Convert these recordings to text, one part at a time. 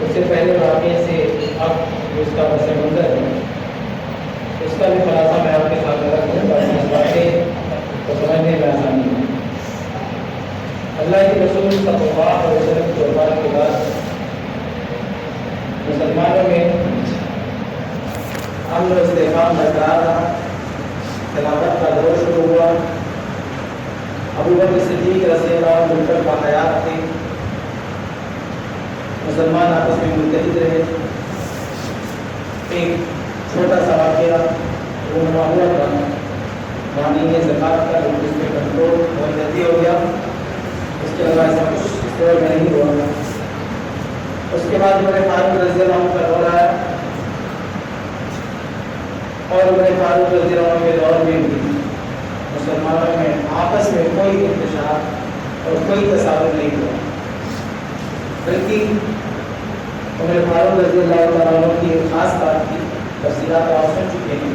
اس سے پہلے واقعے سے اب اس کا پس منظر ہے، اس کا بھی خلاصہ میں آپ کے ساتھ رکھوں تاکہ اس واقعے کو سمجھنے میں آسانی ہو۔ اللہ کے رسول صلی اللہ علیہ وسلم کی وفات کے بعد مسلمانوں میں امن و استحکام برقرار رہا، خلافت کا دور شروع ہوا۔ ابو بکر صدیق رضی اللہ عنہ مل کر باحیات تھے، مسلمان آپس میں متحد رہے۔ ایک چھوٹا سا واقعہ رونما ہوا تھا، مانی زکوٰۃ کا، جس میں کنٹرول بہت جلدی ہو گیا، اس کے علاوہ ایسا کچھ اس دور میں نہیں ہوا۔ اس کے بعد عمر فاروق رضی اللہ عنہ کا دور آیا، اور عمر فاروق رضی اللہ عنہ کے دور میں بھی مسلمانوں میں آپس میں کوئی انتشار اور کوئی تصادم نہیں ہوا، بلکہ عمر فاروق رضی اللہ عنہ کی ایک خاص بات کی تفصیلات آپ سن چکے ہیں۔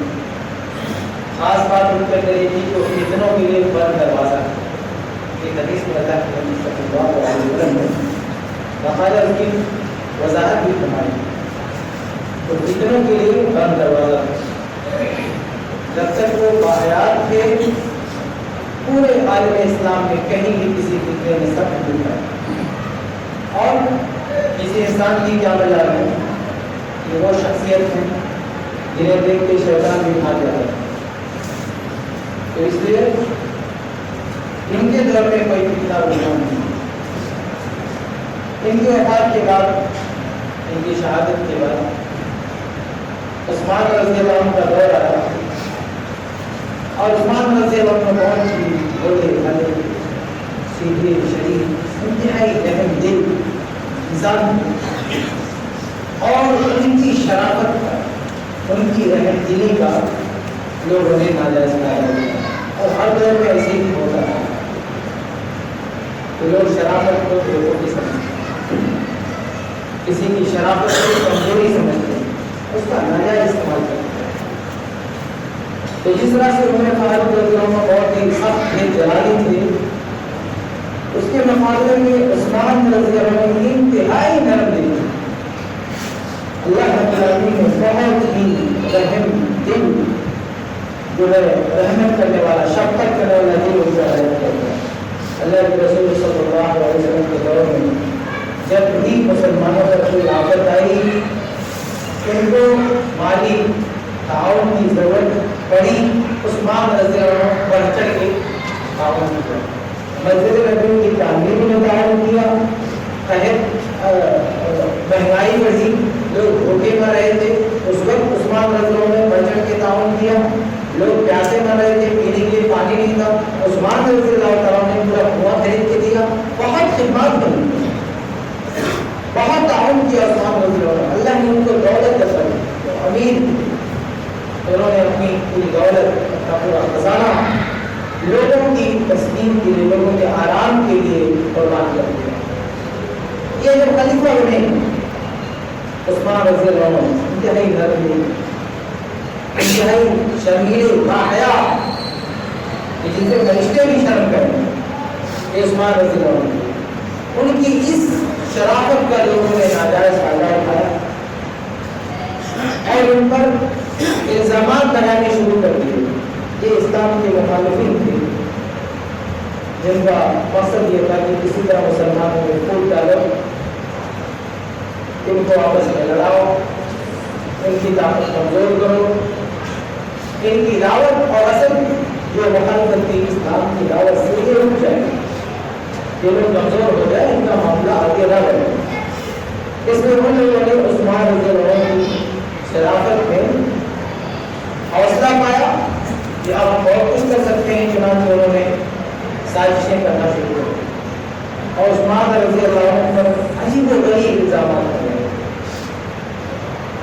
خاص بات ان کے اندر یہ تھی کہ فتنوں کے لیے بند دروازہ، ایک حدیث میں اللہ کے نبی صلی اللہ علیہ وسلم نے باقاعدہ اس کی وضاحت بھی فرمائی، تو فتنوں کے لیے بند دروازہ، جب تک وہ باحیات تھے پورے عالم اسلام میں کہیں بھی کسی فتنے میں سب نہیں پائے۔ اور کسی انسان کی کیا وجہ ہے کہ وہ شخصیت ہے جنہیں دیکھ کے شیطان بھی بھاگ جاتا ہے، تو اس لیے ان کے دور میں کوئی فتنہ رکنا نہیں۔ ان کی وفات کے بعد، ان کی شہادت کے بعد عثمان رضی اللہ عنہ کا دور آیا، اور عثمان رضی اللہ عنہ بہت ہی بولے بھلے، سیدھے، شریف، انتہائی رحم دل انسان، اور ان کی شرافت کا، ان کی رحم دلی کا لوگوں نے ناجائز فائدہ، اور ہر دور میں ایسے ہی ہوتا ہے، تو لوگ شرافت کو بیوقوفی سمجھتے ہیں، کسی کی شرافت کو کمزوری سمجھتے ہیں، اس کا ناجائز استعمال کرتے ہیں۔ تو جس طرح سے عمر فاروق رضی اللہ عنہ بہت ہی سخت تھے، جلالی تھے، اس کے مقابلے میں عثمان رضی اللہ عنہ انتہائی نرم دل تھے۔ اللہ رب العالمین نے بہت ہی رحم دل، جو ہے رحمت کرنے والا، شفقت کرنے والا دل ان کا رحم کرتا ہے۔ اللہ کے رسول صلی اللہ علیہ وسلم کے دور میں جب بھی مسلمانوں پر کوئی آفت آئی، ان کو مالی تعاون کی ضرورت پڑی، عثمان رضی اللہ عنہ بڑھ چڑھ کے تعاون کیا، مسجد نبوی کی تعمیر میں تعاون کیا، مہنگائی بڑھی، لوگ بھوکے مر رہے تھے، اس وقت عثمان رضی اللہ عنہ نے بڑھ چڑھ کے تعاون کیا، لوگ پیاسے مر رہے تھے، پینے کے لیے پانی نہیں تھا، عثمان رضی اللہ تعالیٰ نے پورا کنواں خرید کے دیا، بہت خدمات بنی، بہت تعاون کیا عثمان رضی اللہ عنہ۔ اللہ نے ان کو دولت عطا کی، امیر، انہوں نے اپنی پوری دولت، اپنا پورا خزانہ لوگوں کی تسکین کے لیے، لوگوں کے آرام کے لیے قربان کر دیا۔ یہ جب خلیفہ بنے عثمان رضی اللہ عنہ انتہائی نرم، انتہائی شرمیلے، باحیا، جن سے فرشتے بھی شرم کریں، یہ عثمان رضی اللہ عنہ، ان کی اس شرافت کا لوگوں نے ناجائز فائدہ اٹھایا اور ان پر الزامات لگانے شروع کر دیے۔ یہ اسلام کے مخالفین تھے، جن کا مقصد یہ تھا کہ کسی طرح مسلمانوں میں پھوٹ ڈالو، ان کو آپس میں لڑاؤ، ان کی طاقت کمزور کرو، ان کی دعوت اور اصل جو مخالفت تھی اسلام کی دعوت سے یہ رک جائے، یہ لوگ کمزور ہو جائے، ان کا معاملہ آگے نہ بڑھے۔ اس میں ان لوگوں نے عثمان رضی اللہ عنہ کی شرافت میں حوصلہ پایا کہ اب ہم بہت کچھ کر سکتے ہیں، چنانچہ انہوں نے سازشیں کرنا شروع کر، اور عثمان رضی اللہ عنہ پر عجیب و غریب الزامات کر رہے ہیں۔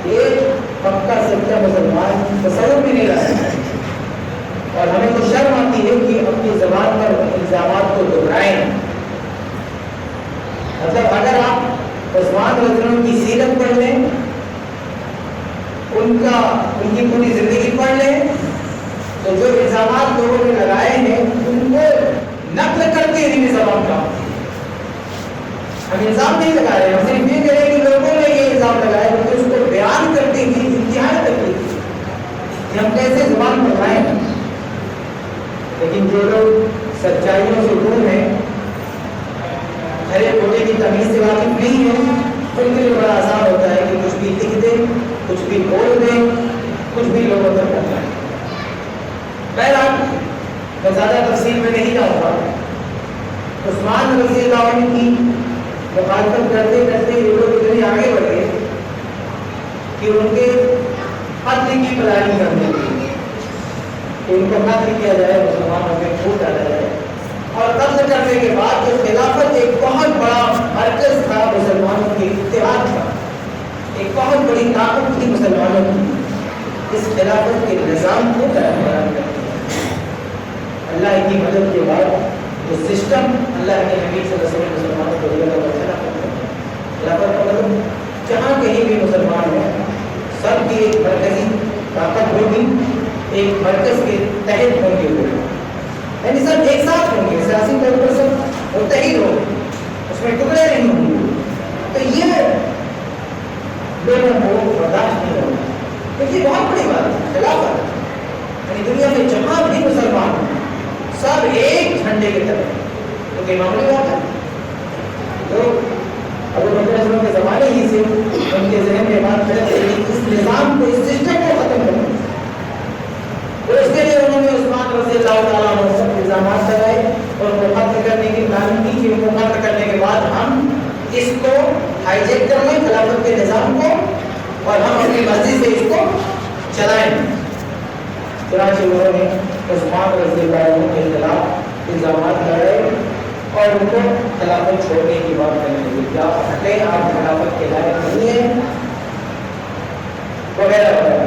ایک پکا سچا مسلمان تصور بھی نہیں رہا، اور ہمیں تو شرم آتی ہے کہ اپنی زبان پر الزامات کو دہرائیں۔ مطلب اگر آپ عثمان رضی اللہ عنہ کی سیرت پڑھ لیں، ان کی پوری زندگی پڑھ لیں، تو جو الزامات لوگوں نے لگائے ہیں ان کو نقل کر کے ان زبان کا ہم الزام نہیں لگا رہے ہیں، ہم صرف یہ کہہ رہے ہیں کہ لوگوں نے کچھ بھی بول دیں، کچھ بھی لوگوں تک پہنچائیں۔ بہرحال میں زیادہ تفصیل میں نہیں جاؤں گا۔ عثمان رضی اللہ عنہ کی مخالفت کرتے کرتے یہ لوگ اتنے آگے بڑھے کہ ان کے قتل کی پلاننگ کرنے لگی کہ ان کو قتل کیا جائے، مسلمانوں میں پھوٹ ڈالا جائے۔ اور قتل کرنے کے بعد جو خلافت ایک بہت بڑا مرکز تھا مسلمانوں کے اتحاد کا، ایک بہت بڑی طاقت تھی مسلمانوں کی، اس خلافت کے نظام کو برقرار کرنا۔ اللہ کی مدد کے بعد وہ سسٹم اللہ کے نبی صلی اللہ علیہ وسلم مسلمانوں کو دیا تھا۔ خلافت کا مطلب جہاں کہیں بھی مسلمان ہوں سب کی ایک مرکزی طاقت ہوگی، ایک مرکز کے تحت ہوں گے، یعنی سب ایک ساتھ ہوں گے، سیاسی طور پر سب متحد ہوں گے، اس میں ٹکڑے نہیں ہوں گے۔ تو یہ لوگوں کو برداشت نہیں ہوگا، کیونکہ یہ بہت بڑی بات ہے خلافت، یعنی دنیا میں جہاں بھی مسلمان ہوں سب ایک جھنڈے کی طرف، کیونکہ معمولی بات ہے۔ تو ابو بکر رضی اللہ عنہ کے زمانے ہی سے ان کے ذہن میں بات کرتے ہیں کہ اس نظام کو، اس سسٹم کو ختم کرنا، اور اس کے لیے انہوں نے عثمان رضی اللہ تعالیٰ عنہ پر الزامات لگائے اور ان کو قتل کرنے کی پلاننگ کی کہ ان کو قتل کرنے کے بعد ہم اس کو ہائی جیک کر لیں خلافت کے نظام کو، اور ہم اپنی مرضی سے اس کو چلائیں۔ چنانچہ انہوں نے عثمان رضی اللہ عنہ کے خلاف الزامات لگائے اور ان کو خلافت چھوڑنے کی بات کرنے لگے، کیا ہٹیں، آپ خلافت کے لائق نہیں ہیں، وغیرہ وغیرہ،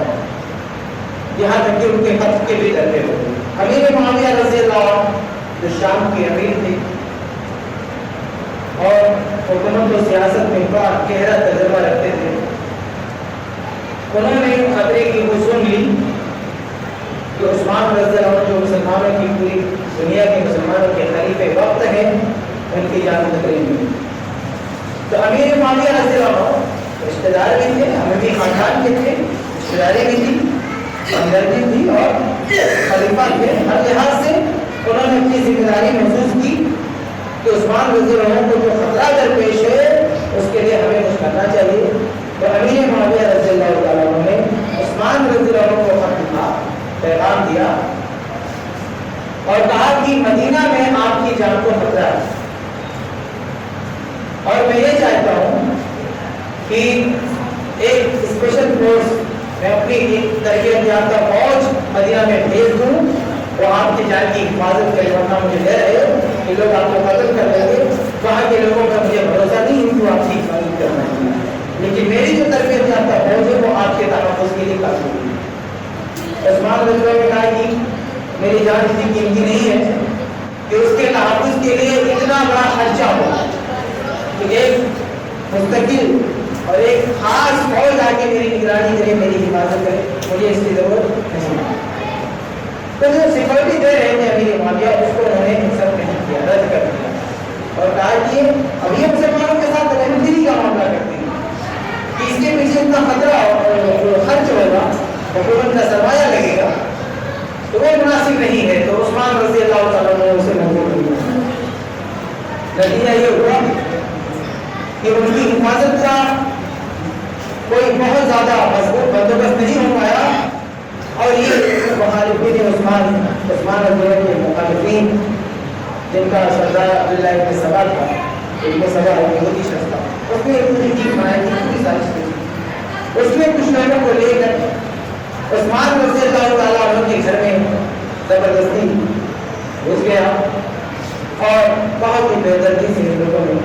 یہاں تک کہ ان کے قتل کے بھی ڈرتے ہوئے۔ امیر معاویہ رضی اللہ عنہ جو شام کے امیر تھے اور حکومت و سیاست میں بڑا گہرا تجربہ رکھتے تھے، انہوں نے خطرے کی وہ سن لی کہ عثمان رضی اللہ عنہ جو مسلمانوں کی، پوری دنیا کے مسلمانوں کے خلیفہ وقت ہیں، ان کی جان خطرے میں۔ تو امیر معاویہ رضی اللہ عنہ رشتہ دار بھی تھے، اموی خاندان کے تھے، رشتہ داری بھی تھی، ہمدردی تھی اور خلیفہ تھے، ہر لحاظ سے انہوں نے اپنی ذمہ داری محسوس کی کہ عثمان رضی اللہ عنہ کو جو خطرہ درپیش ہے اس کے لیے ہمیں کچھ کرنا چاہیے۔ تو امیر معاویہ رضی اللہ تعالیٰ عنہ نے عثمان رضی اللہ عنہ کو خط لکھا، پیغام دیا اور کہا کہ مدینہ میں آپ کی جان کو خطرہ ہے، اور میں یہ چاہتا ہوں کہ ایک اسپیشل فورس، میں اپنی ایک تربیت یافتہ فوج مدینہ میں بھیج دوں، وہ آپ کی جان کی حفاظت کرے، ورنہ مجھے ڈر ہے کہ لوگ آپ کو قتل کر لیں گے۔ وہاں کے لوگوں کا مجھے بھروسہ نہیں ہے کہ وہ آپ کی حفاظت کرنا ہے، لیکن میری جو تربیت یافتہ فوج ہے وہ آپ کے تحفظ کے لیے کافی ہوگی۔ عثمان رضی اللہ عنہ نے کہا کہ میری جان اتنی قیمتی نہیں ہے کہ اس کے تحفظ کے لیے اتنا بڑا خرچہ ہو کہ ایک مستقل اور ایک خاص فوج آ کے میری نگرانی کرے، میری حفاظت کرے، مجھے اس کی ضرورت نہیں۔ تو جو سیکورٹی دے رہے تھے امیر معاویہ، اس کو انہوں نے ایکسپٹ نہیں کیا، رد کر دیا اور کہا کہ ابھی ہم مسلمانوں کے ساتھ رحمدلی کا معاملہ کرتے ہیں کہ اس کے پیچھے اتنا خطرہ اور خرچ ہوگا، حکومت کا سرمایہ لگے گا، تو وہ مناسب نہیں ہے۔ تو عثمان رضی اللہ تعالیٰ نے اسے منظور کیا۔ نتیجہ یہ ہوا کہ ان کی حفاظت کا کوئی بہت زیادہ مضبوط بندوبست نہیں ہو پایا، اور یہ مخالفین عثمان رضی اللہ عنہ کے مخالفین، جن کا سردار عبداللہ ابن سبا تھا، ابن سبا ایک یہودی شخص تھا، اس نے پوری ٹیم بنائی تھی، پوری سازش کی۔ اس میں کچھ لوگوں کو لے کر عثمان رضی اللہ تعالیٰ عنہ کے گھر میں زبردستی گھس گیا اور بہت ہی بے دردی سے لوگوں نے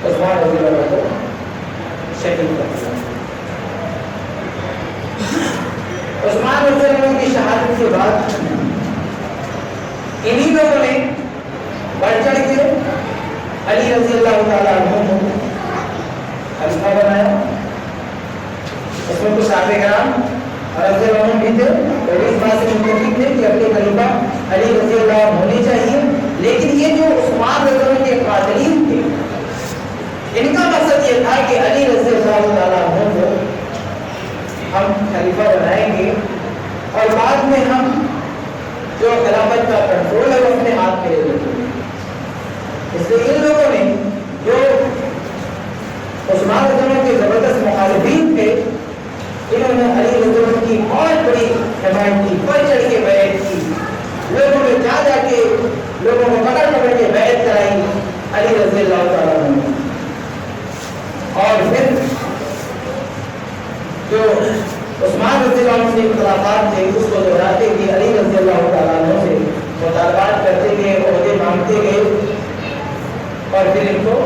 عثمان رضی اللہ عنہ کو شہید کر دیا۔ عثمان رضی اللہ عنہ کی شہادت کے بعد انہی لوگوں نے بڑھ چڑھ کے علی رضی اللہ تعالیٰ عنہ کو خلیفہ بنایا۔ اس میں کچھ صحابہ کرام رضی اللہ عنہ بھی تھے، وہ بھی اس بات سے متفق تھے کہ اپنے خلیفہ علی رضی اللہ عنہ ہونے چاہیے، لیکن یہ جو عثمان رضی اللہ عنہ کے قاتلین تھے، ان کا مقصد یہ تھا کہ علی رضی اللہ تعالیٰ عنہ کو ہم خلیفہ بنائیں گے اور بعد میں ہم جو خلافت کا کنٹرول ہے وہ اپنے ہاتھ میں لے لیں گے۔ اس لیے ان لوگوں نے جو عثمان رضی اللہ عنہ کے زبردست مخالفین تھے، انہوں حمایت کی، بڑھ چڑھ کے بیعت کی، لوگوں نے جا جا کے لوگوں کو پکڑ پکڑ کے بیعت کرائی علی رضی اللہ تعالیٰ عنہ۔ اور پھر جو عثمان رضی اللہ عنہ کے اختلافات تھے اس کو دہراتے ہوئے علی رضی اللہ تعالیٰ عنہ سے مطالبات کرتے گئے، عہدے مانگتے گئے، اور پھر ان کو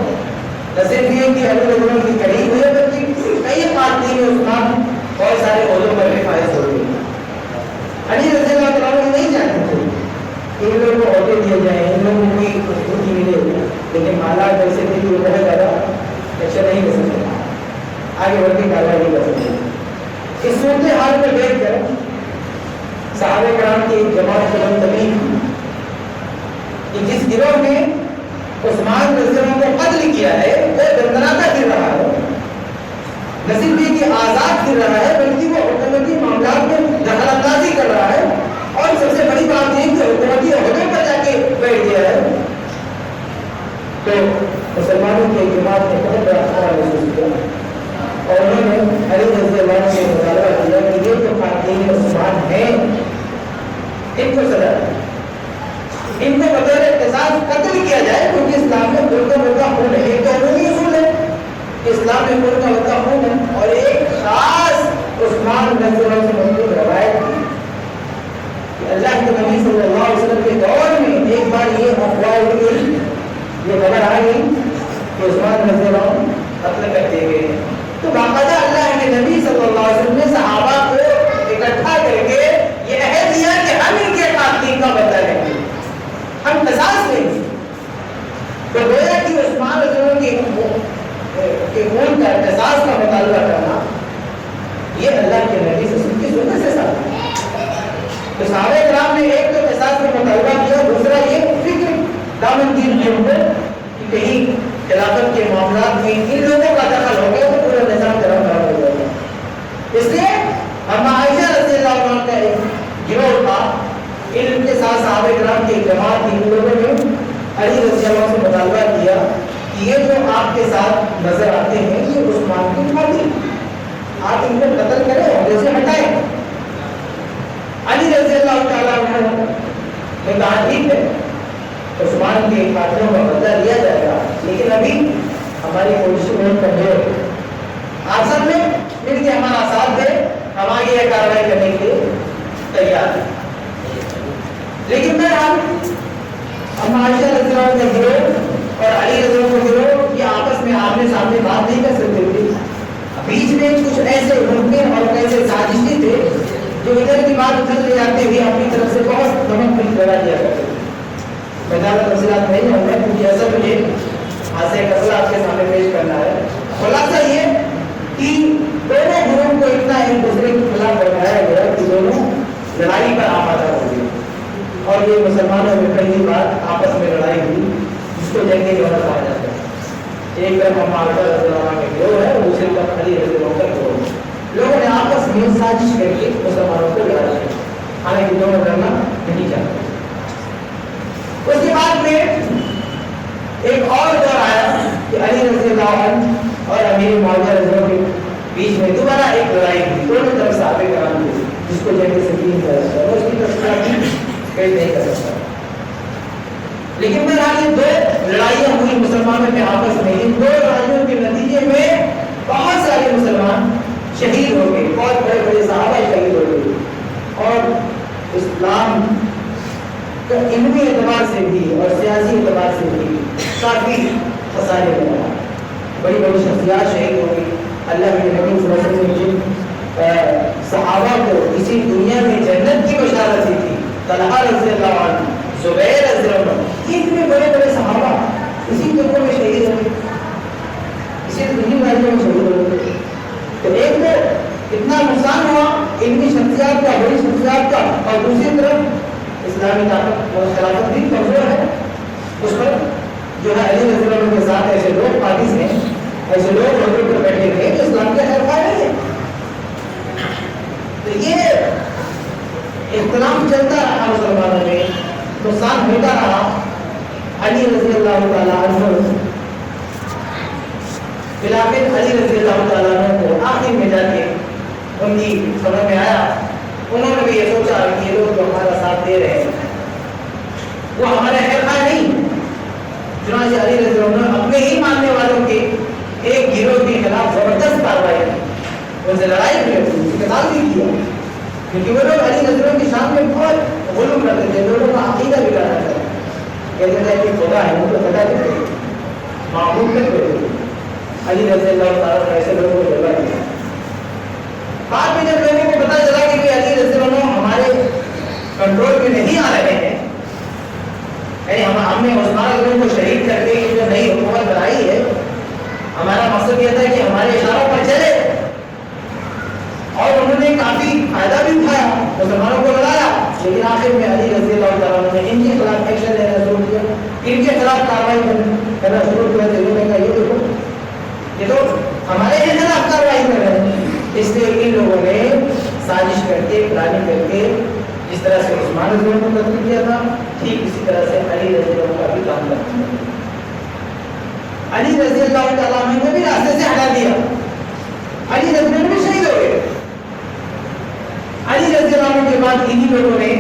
نہ صرف یہ کہ علی رضی اللہ عنہ کی قریب ہوئے بلکہ کئی قاتلین میں عثمان بہت سارے عہدوں پر بھی فائز ہو گئے۔ علی رضی اللہ تعالیٰ عنہ نہیں چاہتے تھے کہ ان لوگوں کو عہدے دیے جائیں، ان لوگوں کو کوئی خوشی ملے، لیکن حالات ایسے تھے کہ وہ بہت زیادہ ایکشن نہیں کر سکتے، آگے بڑھ کے کارروائی نہیں کر سکتے۔ اس صورتحال میں دیکھ کر صحابہ کرام کی ایک جماعت کو منتبہ کہ جس گروہ نے عثمان رضی اللہ عنہ کو قتل کیا ہے وہ دندناتا گر رہا ہے، نہ صرف یہ کہ آزاد گر رہا ہے بلکہ وہ حکومتی معاملات میں دخل اندازی کر رہا ہے، اور سب سے بڑی بات یہ کہ حکومتی عہدوں پر جا کے بیٹھ گیا ہے۔ تو مسلمانوں کی جماعت نے بہت بڑا خطرہ محسوس کیا اور انہوں نے علی رضی اللہ عنہ سے مطالبہ کیا کہ یہ جو قاتلین عثمان ہیں ان کو سزا دیں، ان کو بغیر احتساب قتل کیا جائے، کیونکہ اسلام میں خون کا بدلہ خون ہے، ایک تو عمومی اصول ہے اسلام میں خون کا بدلہ خون ہے، اور ایک خاص عثمان رضی اللہ عنہ سے منسوب روایت تھی کہ اللہ کے نبی صلی اللہ علیہ وسلم کے دور میں ایک بار یہ افواہ اڑ گئی، یہ خبر آ گئی کہ عثمان رضی اللہ عنہ قتل کر دیے گئے، تو باقاعدہ اللہ کے نبی صلی اللہ علیہ وسلم نے صحابہ کو اکٹھا کر کے یہ عہد دیا کہ ہم ان کے قاتلین کا بدلہ لیں گے، ہم قصاص لیں گے۔ تو گویا کہ عثمان رضی اللہ عنہ کے خون کا قصاص کا مطالبہ کرنا یہ اللہ کے نبی صلی اللہ علیہ وسلم کی سنت سے ثابت ہے۔ تو صحابہ کرام نے ایک تو قصاص کا مطالبہ کیا، دوسرا یہ فکر دامن دین کے اوپر کہ کہیں خلافت کے معاملات میں ان لوگوں کا دخل ہو گیا تو پورا نظام خراب ہو جائے گا، اس لیے اما عائشہ رضی اللہ عنہ کا ایک گروہ تھا، ان کے ساتھ صحابہ کرام کی جماعت تھی، ان لوگوں نے علی رضی اللہ عنہ سے مطالبہ کیا کہ یہ جو آپ کے ساتھ نظر آتے ہیں یہ عثمان کے قاتل، آپ ان کو قتل کریں عہدے سے ہٹائیں۔ علی رضی اللہ تعالیٰ عنہ نے کہا ٹھیک ہے عثمان کے قاتلوں کا بدلہ لیا جائے گا، لیکن ابھی ہماری کوشش میں کمزور ہے، آپ سب نے مل کے ہمارا ساتھ دے، ہم آگے یہ کارروائی کرنے کے لیے تیار ہیں۔ لیکن میں ہم عائشہ رضی اللہ عنہ کا گروہ اور علی رضی اللہ عنہ کا گروہ یہ آپس میں آمنے سامنے بات نہیں کر سکتے تھے، بیچ میں کچھ ایسے ممکن اور ایسے سازشی تھے جو ادھر کی بات ادھر لے جاتے ہوئے اپنی طرف سے بہت نمک مل لگا دیا کرتے تھے۔ میں زیادہ تفصیلات نہیں ہوں گا کیونکہ ایسا مجھے حاصل مسئلہ آپ کے سامنے پیش کرنا ہے۔ خلاصہ یہ کہ دونوں گروہوں کو اتنا ایک دوسرے کے خلاف بنایا گیا کہ دونوں لڑائی پر آمادہ ہو گئے، اور یہ مسلمانوں میں پہلی بار آپس میں لڑائی ہوئی جس کو جنگ جوہر کہا جاتا ہے۔ ایک طرف ہم عائشہ رضی اللہ عنہ کا گروہ ہے، دوسری طرف علی رضی اللہ عنہ کا گروہ ہے، لوگوں نے آپس میں سازش کر کے مسلمانوں کو لڑا دیا، حالانکہ دونوں لڑنا نہیں چاہتے۔ اس کے بعد میں ایک اور دور آیا کہ علی رضی اللہ عنہ اور امیر معاویہ رضی اللہ عنہ کے بیچ میں دوبارہ ایک لڑائی ہوئی، دونوں طرف صحابہ کرام تھے جس کو جنگ سفین کہا جاتا ہے، اس کی تفصیلات پیش نہیں کر سکتا، لیکن بہرحال یہ دو لڑائیاں ہوئی مسلمانوں کے آپس میں، ان دو لڑائیوں کے نتیجے میں بہت سارے مسلمان شہید ہو گئے، بہت بڑے بڑے صحابہ شہید ہو گئے، اور اسلام تو علمی اعتبار سے بھی اور سیاسی اعتبار سے بھی کافی خسارے ہوا، بڑی بڑی شخصیات شہید ہو گئی۔ اللہ کے نبی صلی اللہ علیہ وسلم نے جن صحابہ کو اسی دنیا میں جنت کی بشارت دی تھی، طلحہ رضی اللہ عنہ، زبیر رضی اللہ عنہ، یہ اتنے بڑے بڑے صحابہ اسی دنیا میں شہید ہو گئے، اسی دنیا میں شہید ہو گئے۔ تو ایک تو اتنا نقصان ہوا علمی شخصیات کا، بڑی شخصیات کا، اور دوسری طرف اسلامی طاقت اور خلافت بھی کمزور ہے، اس پر جو ہے علی رضی اللہ عنہ کے ساتھ ایسے لوگ پارٹیز ہیں، ایسے لوگ ہوٹل پر بیٹھے ہوئے جو اسلام کے خیر خواہ نہیں ہے۔ تو یہ اختلاف چلتا رہا مسلمانوں میں، نقصان ہوتا رہا۔ علی رضی اللہ تعالیٰ عنہ بلاخر علی رضی اللہ تعالیٰ عنہ کو آخر میں جا کے ان کی سمجھ میں آیا انہوں نے بھی یہ سوچا کہ یہ لوگ جو ہمارا ساتھ دے رہے ہیں وہ ہمارے خیر خواہ نہیں، چنانچہ علی رضی اللہ عنہ اپنے ہی ماننے والوں کے ایک گروہ کے خلاف زبردست کارروائی کی، ان سے لڑائی بھی ہوئی، قتال بھی کیا، کیونکہ وہ لوگ علی رضی اللہ کی شان میں بہت غلو کرتے تھے، لوگوں کا عقیدہ بگاڑنا چاہتے کہتے تھے کہ خدا ہے، ان کو خدا کہتے ہیں، معبود کہتے تھے۔ علی رضی اللہ تعالیٰ نے ایسے لوگوں کو جگہ دیا۔ بعد میں جب لوگوں کو پتا چلا کہ علی رضی اللہ ہمارے کنٹرول میں نہیں آ رہے ہیں، ہم نے عثمان رضی اللہ کو شہید کر کے جو نئی حکومت بنائی ہے، ہمارا مقصد یہ تھا کہ ہمارے اشاروں پر چلے، اور انہوں نے کافی فائدہ بھی اٹھایا، مسلمانوں کو لڑایا، لیکن آخر میں علی رضی اللہ تعالیٰ نے ان کے خلاف ایکشن لینا شروع کیا، ان کے خلاف کارروائی کرنا شروع کیا۔ انہوں نے کہا یہ تو ہمارے خلاف کارروائی کر رہے ہیں، اس لیے ان لوگوں نے سازش کر کے پلاننگ کر کے جس طرح سے عثمان رضی اللہ کو قتل کیا تھا، ٹھیک اسی طرح سے علی رضی اللہ کا بھی کام کرنا ہے۔ علی رضی اللہ تعالیٰ عنہ کو بھی راستے سے ہٹا دیا، علی رضی اللہ بھی شہید ہو گئے۔ علی رضی اللہ عنہ کے بعد انہی لوگوں نے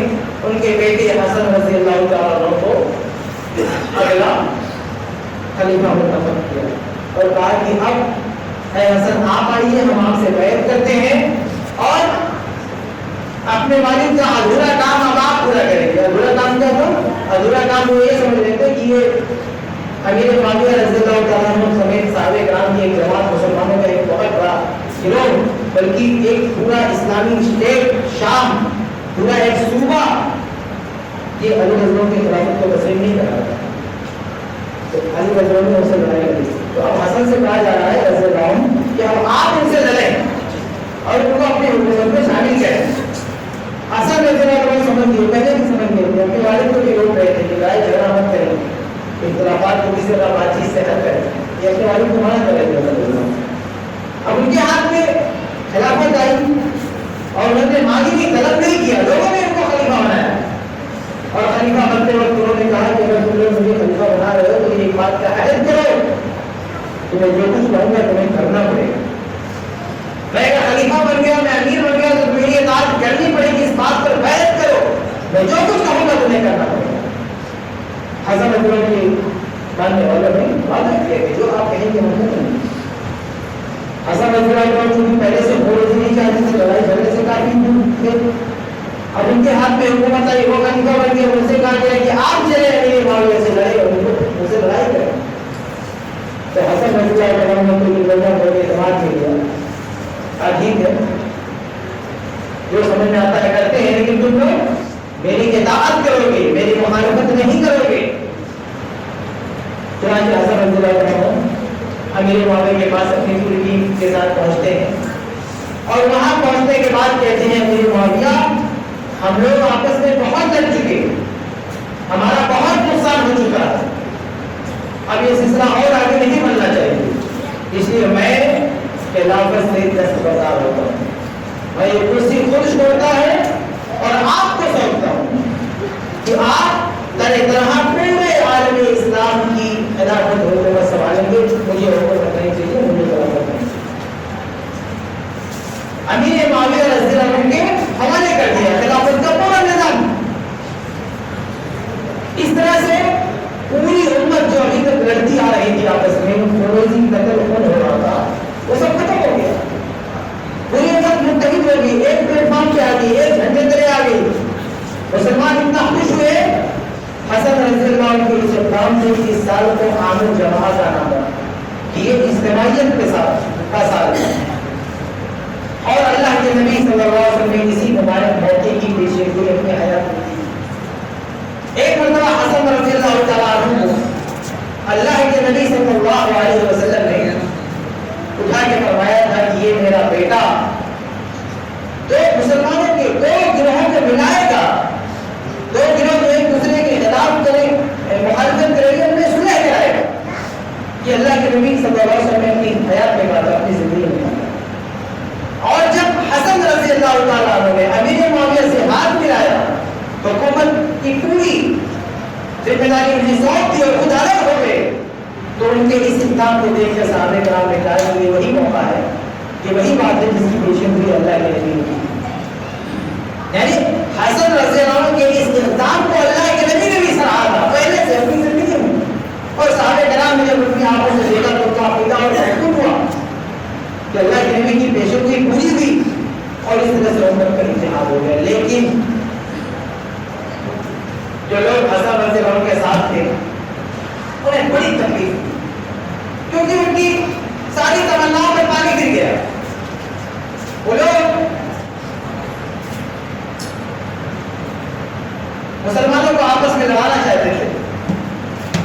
ان کے بیٹے حسن رضی اللہ تعالیٰ عنہ کو اگلا خلیفہ منتخب کیا اور کہا کہ اب اے حسن آپ آئیے، ہم آپ سے بیعت کرتے ہیں اور اپنے والد کا ادھورا کام اب آپ پورا کریں گے۔ ادھورا کام کیا تھا؟ ادھورا کام وہ یہ سمجھ لیتے کہ یہ امیر معاویہ رضی اللہ تعالیٰ عنہ سمیت صحابہ کرام کی ایک جماعت، مسلمانوں کا ایک بہت بڑا گروہ، بلکہ ایک پورا اسلامی اسٹیٹ، شام، پورا ایک صوبہ، یہ علی رضی اللہ کی خلافت کو تسلیم نہیں کر رہا تھا، تو علی رضی اللہ نے ان سے لڑائی کری۔ تو اب حسن سے کہا جا رہا ہے رضی اللہ عنہ کہ اب آپ ان سے لڑیں اور ان کو اپنی حکومت میں شامل کریں۔ حسن رضی اللہ عنہ سمجھ گئے، پہلے بھی سمجھ گئے، اپنے والد کو بھی روک رہے تھے کہ لڑائی جھگڑا مت کریں، اختلافات کو کسی طرح بات چیت سے حل کریں، یہ اپنے والد کو منع کر رہے تھے۔ اب ان کے ہاتھ میں خلافت آئی اور انہوں نے ماضی کی طلب نہیں کیا، لوگوں نے ان کو خلیفہ بنایا، اور خلیفہ بنتے وقت انہوں نے کہا کہ اگر تم لوگ مجھے خلیفہ بنا رہے ہو تو ایک بات کا عہد کرو کہ میں جو کچھ کہوں گا تمہیں کرنا پڑے گا، میں اگر خلیفہ بن گیا، میں امیر بن گیا تو میری اطاعت کرنی پڑے گی، اس بات پر بیعت کرو، میں جو کچھ کہوں گا تمہیں کرنا پڑے گا۔ حسن رضی اللہ کے ماننے والوں نے وعدہ کیا کہ جو آپ کہیں گے ہم کریں گے۔ حسن رضی اللہ عنہ چونکہ پہلے سے بولتے نہیں چاہتے تھے، لڑائی جھگڑے سے کافی دور تھے، اب ان کے ہاتھ میں حکومت آئی، وہ خلیفہ بن گیا، ان سے کہا گیا کہ آپ چلے امیر معاویہ سے لڑے اور ان سے لڑائی کریں۔ تو حسن رضی اللہ عنہ نے کوئی لڑنا ہو کے اعتماد نہیں کیا، ٹھیک ہے جو سمجھ میں آتا ہے کرتے ہیں، لیکن تم لوگ میری اطاعت کرو گے، میری مخالفت نہیں کرو گے۔ چنانچہ حسن رضی اللہ عنہ امیر معاویہ کے پاس اپنی پوری ٹیم کے ساتھ پہنچتے ہیں اور وہاں پہنچنے کے بعد کہتے ہیں امیر معاویہ ہم لوگ آپس میں بہت لڑ چکے، ہمارا بہت نقصان ہو چکا ہے، اب یہ سلسلہ اور آگے نہیں بڑھنا چاہیے، اس لیے میں خلافت سے دستبردار ہوتا ہوں، میں یہ کرسی خود چھوڑتا ہے اور آپ کو سونپتا ہوں کہ آپ طرح پورے عالم اسلام کی خلافت حکومت سنبھالیں گے، مجھے حکومت نہیں چاہیے، مجھے خلافت نہیں چاہیے۔ امیر معاویہ رضی اللہ عنہ کے حوالے کر دیا خلافت کا پورا نظام۔ اس طرح سے پوری امت جو ابھی تک لڑتی آ رہی تھی آپس میں، فروزی قتل خون ہو رہا تھا، وہ سب ختم ہو گیا، پوری امت متحد ہو گئی، ایک پلیٹ فارم پہ آ گئی، ایک جھنڈے تلے آ گئی، مسلمان اتنا خوش ہوئے۔ حسن رضی اللہ عنہ کے اس اقدام سے اس سال کو عام الجماعہ کا نام ہے کہ یہ اجتماعیت کے ساتھ کا سال ہے، اور اللہ کے نبی صلی اللہ علیہ وسلم نے اسی مبارک موقع کی پیش گوئی اپنی حیات میں کی۔ ایک مرتبہ حسن رضی اللہ تعالیٰ عنہ کو اللہ کے نبی صلی اللہ علیہ وسلم نے اٹھا کے فرمایا تھا کہ یہ میرا بیٹا تو مسلمانوں کے دو گروہوں کو ملائے گا، دو گروہ جو ایک دوسرے کے خلاف کریں، مخالفت کریں گے، انہیں صلح کرائے گا۔ یہ اللہ کے نبی صلی اللہ علیہ وسلم نے اپنی حیات میں کہا تھا، اپنی زندگی میں کہا تھا۔ اور جب حسن رضی اللہ تعالیٰ عنہ نے امیر معاویہ سے ہاتھ ملایا، حکومت کی پوری ذمہ داری انہیں سونپ دی اور خود الگ ہو گئے، تو ان کے اس اقدام کو دیکھ کر صحابہ کرام نے کہا کہ یہ وہی موقع ہے، یہ وہی بات ہے جس کی پیشن ہوئی اللہ کے نبی نے کی۔ یعنی حسن رضی اللہ عنہ کے اس اقدام کو اللہ کے نبی نے بھی سراہا تھا پہلے سے اپنی زندگی میں. اور صحابہ کرام نے جب اپنی آنکھوں سے دیکھا تو کا عقیدہ اور محکوم ہوا کہ اللہ کے نبی کی پیشگوئی پوری ہوئی اور اس طرح سے امت کا اتحاد ہو گیا. لیکن جو لوگ حسن رضی اللہ عنہ کے ساتھ تھے انہیں بڑی تکلیف تھی کیونکہ ان کی ساری تمناؤں میں پانی گر گیا. وہ لوگ مسلمانوں کو آپس میں لڑانا چاہتے تھے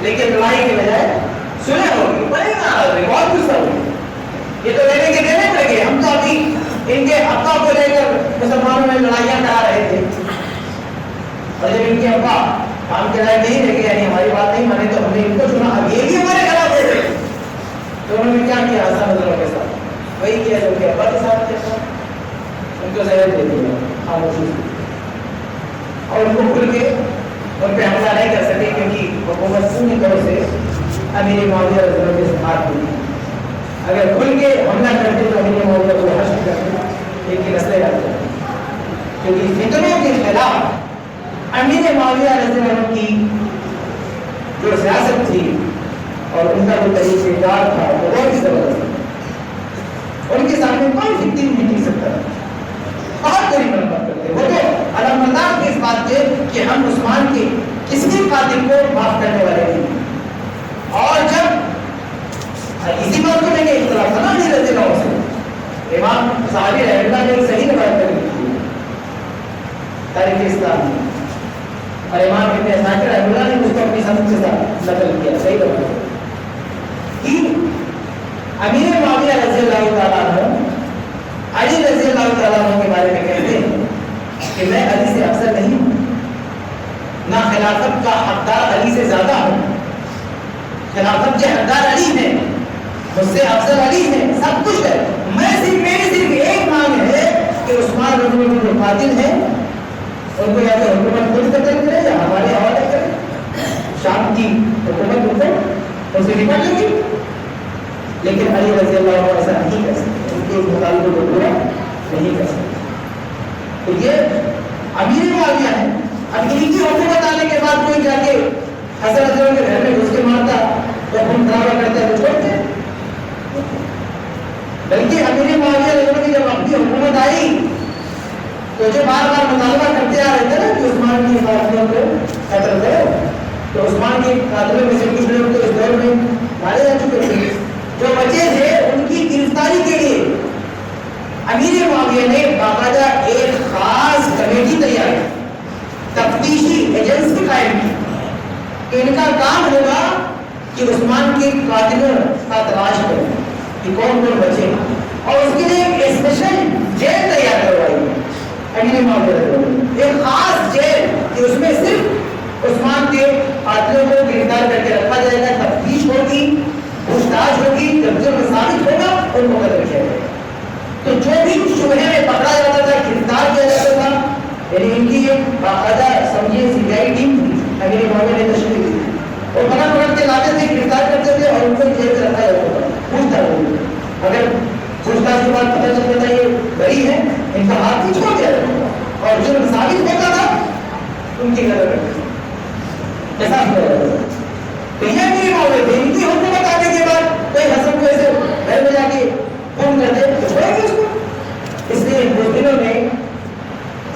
لیکن لڑائی کے بجائے سلح ہوگی بڑے ناراض ہوئے بہت غصہ ہوئی. یہ تو لینے کے دینے پڑ گئے ہم تو ابھی ان کے ابا کو لے کر مسلمانوں میں لڑائیاں کرا رہے تھے اور جب ان کے ابا کام کے لائق نہیں رہ گئے یعنی ہماری بات نہیں مانے تو ہم نے ان کو چنا اب یہ بھی ہمارے خلاف تھے. تو انہوں نے کیا کیا حسن رضی اللہ کے ساتھ وہی کیا جو کہ ابا کے ساتھ کیا ان کو زہر دے دیا خاموشی سے اور ان کو کھل کے ان پہ حملہ نہیں کر سکے کیونکہ حکومت سنی طور سے امیر معاویہ رضی اللہ کے ساتھ ہوئی. اگر کھل کے حملہ کرتے تو امیر معاویہ کو حشر کرتے لیکن اسلحے رکھتے کیونکہ فتنوں کے خلاف امیر معاویہ رضی اللہ کی جو سیاست تھی اور ان کا جو طریقہ کار تھا وہ بہت ہی زبردست تھا. ان کے سامنے کوئی فکر نہیں ٹک سکتا تھا. بہت بڑی بات کرتے وہ تو علامتدار کی اس بات کے کہ ہم عثمان کے کسی قاتل کو معاف کرنے والے نہیں. اور جب اسی بات کو لے کے اختلاف تھا نا علی رضی اللہ سے امام صحابی رحمۃ اللہ نے ایک صحیح روایت کری تھی تاریخ اسلام میں اور امام ابن اسحاق رحمۃ اللہ نے اس کو اپنی سند کے ساتھ نقل کیا صحیح روایت کہ امیر معاویہ رضی اللہ تعالیٰ عنہ علی رضی اللہ تعالیٰ عنہ کے بارے میں کہتے ہیں کہ میں علی سے افضل نہیں ہوں نہ خلافت کا حقدار علی سے زیادہ ہوں. خلافت کے حقدار علی ہیں مجھ سے افضل علی ہے سب کچھ ہے. میری صرف ایک مانگ ہے کہ عثمان رضی اللہ عنہ جو قاتل ہیں ان کو یا تو حکومت خود قتل کرے یا ہمارے حوالے کرے. شام کی حکومت ان کو ان سے نپٹ لے گی لیکن علی رضی اللہ عنہ ایسا نہیں کر سکتے ان کے مطالبے کو پورا نہیں کر سکتے. تو یہ امیر معاویہ ہے. اب ان کی حکومت آنے کے بعد کوئی جا کے حسن رضی اللہ کے گھر میں گھس کے مارتا تو خون خرابہ کرتا تو چھوڑتے بلکہ امیر معاویہ رضی اللہ کی جب اپنی حکومت آئی تو جو بار بار مطالبہ کرتے آ رہے تھے نا کہ عثمان کی قاتلوں کو قتل کرو تو عثمان کے قاتلوں میں سے کچھ لوگ تو اس دور میں مارے جا چکے تھے. جو بچے تھے ان کی گرفتاری کے لیے امیر معاویہ نے باقاعدہ ایک خاص کمیٹی تیار کی تفتیشی ایجنسی قائم کی کہ ان کا کام ہوگا کہ عثمان کے قاتلوں کا تلاش کریں کہ کون کون بچے اور اس کے لیے ایک اسپیشل جیل تیار کروائی امیر معاویہ ایک خاص جیل کہ اس میں صرف عثمان کے قاتلوں کو گرفتار کر کے رکھا جائے گا. تفتیش ہوگی پوچھ تاچھ ہوگی جب جو ثابت ہوگا ان کو قتل کیا جائے گا. تو جو بھی شبہے میں پکڑا جاتا تھا گرفتار کیا جاتا تھا یعنی ان کی ایک باقاعدہ سمجھیے سی بی آئی ٹیم تھی امیر معاویہ نے تشکیل دی اور پکڑ پکڑ کے لاتے تھے گرفتار کرتے تھے اور ان کو جیل سے رکھا جاتا تھا. پوچھ تاچھ ہوگی اگر پوچھ تاچھ کے بعد پتہ چلتا تھا یہ بری ہے ان کا ہاتھ بھی چھوڑ دیا جاتا تھا اور جو ثابت ہوتا تھا ان کی قتل کرتے تھے. ایسا کیا جاتا تھا. تو یہ امیر معاویہ تھے. ان کی حکومت آنے کے بعد کوئی حسن کو ایسے گھر میں جا کے فون کر دے تو چھوڑیں گے اس کو. اس لیے دنوں میں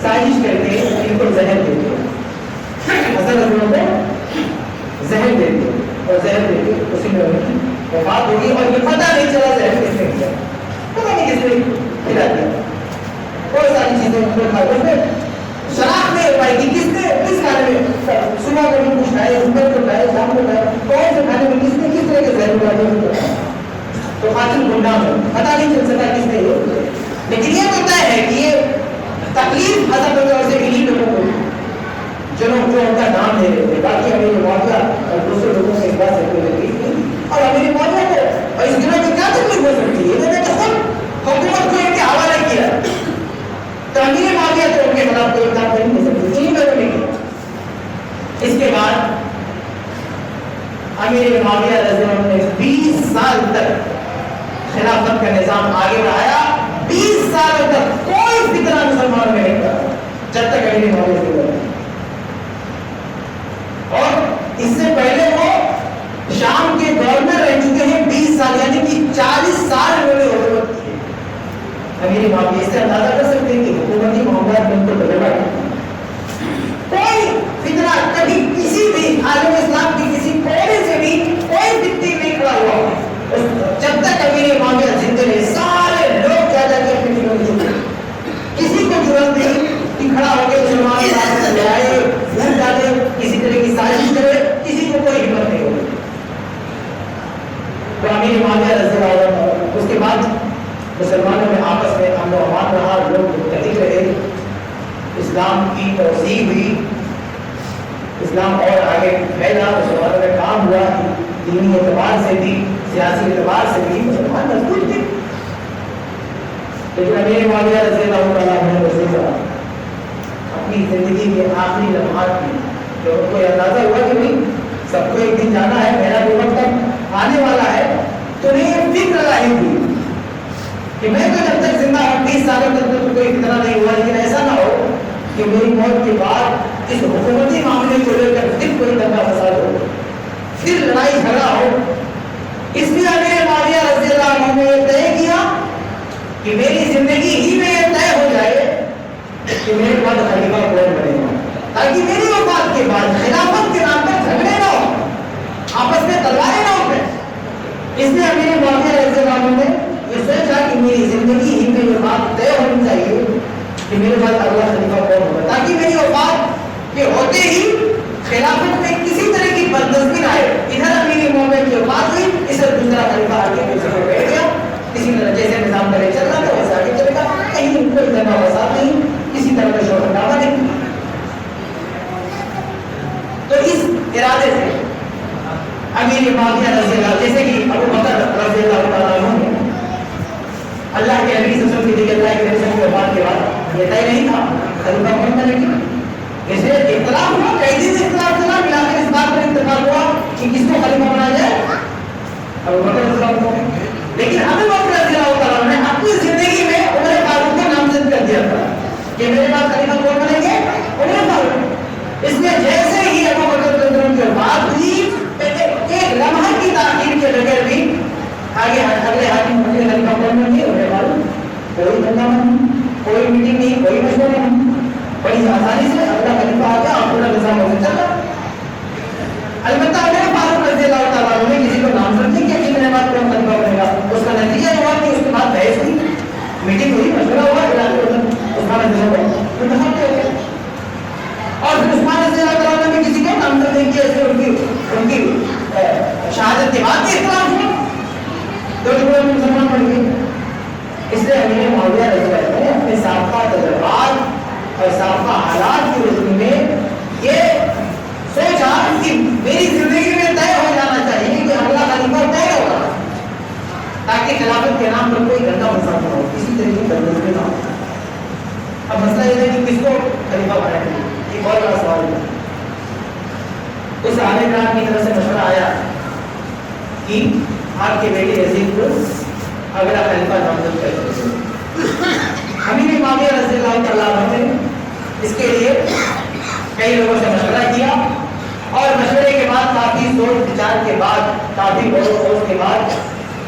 سازش کر کے ان کو زہر دیتے حسن رضی اللہ کو زہر دیتے اور زہر دے کے اسی میں ان کی وفات ہوگی اور یہ پتہ نہیں چلا زہر کس نے کیا پتہ نہیں کس نے کھلا دیا. بہت ساری چیزیں ان کو کھا میں شناخت نہیں ہو پائے گی کس نے کس کھانے میں صبح کو بھی کچھ کھائے دوپہر کو کھائے شام کو کھائے کون سے کھانے میں کس نے کس طرح کے زہر اگا دیا تو قاتل گمنام ہے پتہ نہیں چل سکا کس نے یہ. لیکن یہ تو طے ہے کہ یہ تکلیف حضرت اللہ سے انہی لوگوں کو جو ان کا نام لے رہے تھے. باقی امیر معاویہ اور دوسرے لوگوں سے اس بات سے کوئی تکلیف نہیں اور امیر معاویہ کو اور اس دنوں میں کیا تکلیف ہو سکتی ہے. انہوں نے تو خود حکومت کو ان کے حوالے کیا تو امیر معاویہ تو ان کے خلاف کوئی کام نہیں ہو سکتی. انہی لوگوں نے کیا. اس کے بعد امیر معاویہ رضی اللہ عنہ نے 20 سال تک خلافت کا نظام آگے بڑھایا. 20 سال تک کوئی فتنہ مسلمانوں میں نہیں پڑا. جب امیر معاویہ رضی اللہ عنہ، اور اس سے پہلے وہ شام کے گورنر رہ چکے ہیں 20 سال، یعنی کہ 40 سال انہوں نے حکومت کی ہے امیر معاویہ۔ اس سے اندازہ کر سکتے ہیں کہ حکومتی معاملات میں ان کو تجربہ ہے۔ کوئی فتنہ کبھی کسی بھی عالم اسلام کی کسی کونے سے بھی کوئی فتنہ نہیں کھڑا ہوا جب تک امیر معاویہ زندہ رہے۔ سارے لوگ جا جا کے اپنی فتنوں میں چھپے، کسی کو ضرورت نہیں کہ کھڑا ہو کے مسلمان ساتھ لے آئے، گھر ڈالے، کسی طرح کی سازش کرے، کسی کو کوئی ہمت نہیں ہوگی۔ تو امیر معاویہ رضی اللہ عنہ، اس کے بعد مسلمانوں میں آپس میں امن و امان رہا، لوگ متحد رہے، اسلام کی توسیع ہوئی، اسلام اور آگے پھیلا، مسلمانوں میں کام ہوا، دینی اعتبار سے بھی سیاسی اعتبار سے بھی مسلمان مضبوط تھے۔ لیکن امیر معاویہ رضی اللہ عنہ اپنی زندگی کے آخری لمحات میں جب ان کو یہ اندازہ ہوا کہ نہیں سب کو ایک دن جانا ہے، میرا بھی وقت آنے والا ہے، تو نہیں یہ فکر لاحق ہوئی کہ میں تو جب تک زندہ ہوں 20 سالوں تک تو کوئی فتنہ نہیں ہوا، لیکن ایسا نہ ہو کہ میری موت کے بعد اس حکومتی معاملے کو لے کر پھر کوئی دنگا فساد ہو، پھر لڑائی جھگڑا ہو۔ اس لیے امیر معاویہ رضی اللہ عنہ نے یہ طے کیا کہ میری زندگی ہی میں یہ طے ہو جائے کہ میرے بعد خلیفہ کون بنے گا، تاکہ میری وفات کے بعد خلافت کے نام پر جھگڑے نہ ہو، آپس میں تلواریں نہ اٹھیں۔ اس لیے امیر معاویہ رضی اللہ عنہ نے یہ سوچا کہ میری زندگی ہی میں یہ بات طے ہونی چاہیے کہ میرے بعد اگلا خلیفہ کون ہوگا، تاکہ میری وفات کے ہوتے ہی خلافت میں کسی طرح کی بدنظمی نہ آئے۔ ادھر امیر معاویہ کی وفات ہوئی، اس سے دوسرا خلیفہ آگے پیچھے ہو بیٹھ گیا، کسی طرح جیسے نظام کرے چل رہا تھا ویسے آگے چلے گا، کہیں کوئی دنگا فساد نہیں، کسی طرح کا شور ہنگامہ نہیں۔ تو اس ارادے سے امیر معاویہ رضی اللہ، جیسے کہ ابو بکر رضی اللہ تعالیٰ عنہ نے اللہ کے نبی صلی اللہ علیہ وسلم کی اللہ کے رسول کی وفات کے بعد یہ طے نہیں تھا خلیفہ کون بنے گا، اسے اختلاف ہوا، کئی دن سے اختلاف چلا، ملا کر اس بات پر اتفاق ہوا کہ کس کو خلیفہ بنایا جائے، ابو بکر رضی اللہ عنہ۔ لیکن ابو بکر رضی اللہ تعالیٰ عنہ نے اپنی زندگی میں عمر فاروق کو نامزد کر دیا تھا کہ میرے بعد خلیفہ کون بنیں گے، عمر فاروق۔ اس لیے جیسے ہی ابو بکر رضی اللہ عنہ کی وفات ہوئی، ایک لمحہ کی تاخیر کے بغیر بھی آگے اگلے حاکم اگلے خلیفہ کون بن گئے، عمر فاروق۔ کوئی ہنگامہ نہیں، کوئی میٹنگ نہیں، کوئی مشورہ نہیں، بڑی آسانی سے اگلا خلیفہ آ گیا اور پورا نظام ہو چل رہا۔ البتہ عمر فاروق رضی اللہ تعالیٰ عنہ نے کسی کو نامزد نہیں کیا کہ میرے بعد کون خلیفہ بنے گا، اس کا نتیجہ ہوا کہ اس کے بعد بحث ہوئی، میٹنگ ہوئی، مشورہ ہوا، عثمان رضی اللہ عنہ منتخب کیا گیا، اور پھر عثمان رضی اللہ تعالیٰ عنہ نے کسی کو نامزد نہیں کیا، اس لیے ان کی شہادت کے بعد بھی اختلاف ہوا، دو ٹکڑوں میں مسلمان بن گئے۔ اس لیے امیر معاویہ رضی اللہ عنہ نے اپنے سابقہ تجربات اور سابقہ حالات کی روشنی میں یہ سوچا کہ میری زندگی میں طے ہو جانا چاہیے کہ اگلا خلیفہ طے ہوگا، تاکہ خلافت کے نام پر کوئی گندا فساد نہ ہو، کسی طرح کی بدنظمی نہ ہو۔ اب مسئلہ یہ ہے کہ کس کو خلیفہ بنائیں گے، یہ بہت بڑا سوال ہے۔ تو صحابہ کرام کی طرف سے مشورہ آیا کہ آپ کے بیٹے یزید کو اگلا خلیفہ نامزد کر دیجیے۔ امیر معاویہ رضی اللہ تعالیٰ عنہ نے اس کے لیے کئی لوگوں سے مشورہ کیا، اور مشورے کے بعد کافی سوچ بچار کے بعد، کافی غور و خوض کے بعد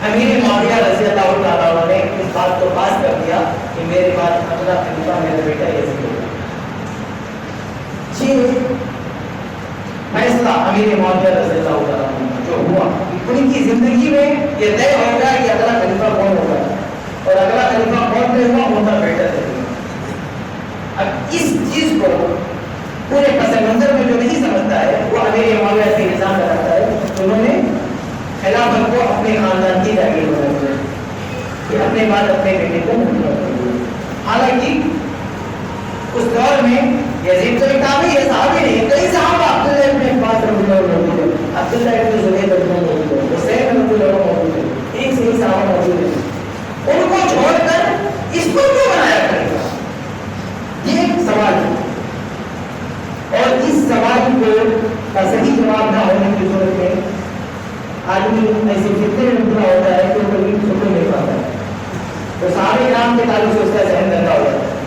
امیر معاویہ رضی اللہ تعالیٰ عنہ نے اس بات کو پاس کر دیا کہ میرے بعد اگلا خلیفہ میرا بیٹا یزید ہوگا۔ فیصلہ امیر معاویہ رضی اللہ تعالیٰ عنہ جو ہوا، ان کی زندگی میں یہ طے ہو گیا کہ اگلا خلیفہ کون ہوگا، اور اگلا خلیفہ کون طے ہوا، ان کا بیٹا طے ہوا۔ اب اس چیز کو پورے پس منظر میں جو نہیں سمجھتا ہے وہ امیر معاویہ سے الزام لگاتا ہے انہوں نے خلافت کو اپنے خاندان کی جاگیر بنا دیا کہ اپنے بعد اپنے بیٹے کو منتخب کر دیا۔ حالانکہ اس دور میں یزید تو ایک تابعی ہے، صحابی نہیں، کئی صحابہ عبداللہ ابن عباس رضی اللہ عنہ موجود ہے، عبداللہ ابن زبیر رضی اللہ عنہ موجود ہے، حسین رضی اللہ عنہ موجود ہے، ایک سے ایک صحابہ موجود ہے، ان کو چھوڑ کر اس کو کیوں بنایا کرے گا، یہ ایک سوال ہے۔ اور اس سوال کو کا صحیح جواب نہ ہونے کی صورت میں آدمی ایسے فتنے میں مبتلا ہوتا ہے کہ وہ کبھی سکون نہیں پاتا ہے، تو صحابہ کرام کے تعلق سے اس کا ذہن گندا ہو جاتا ہے۔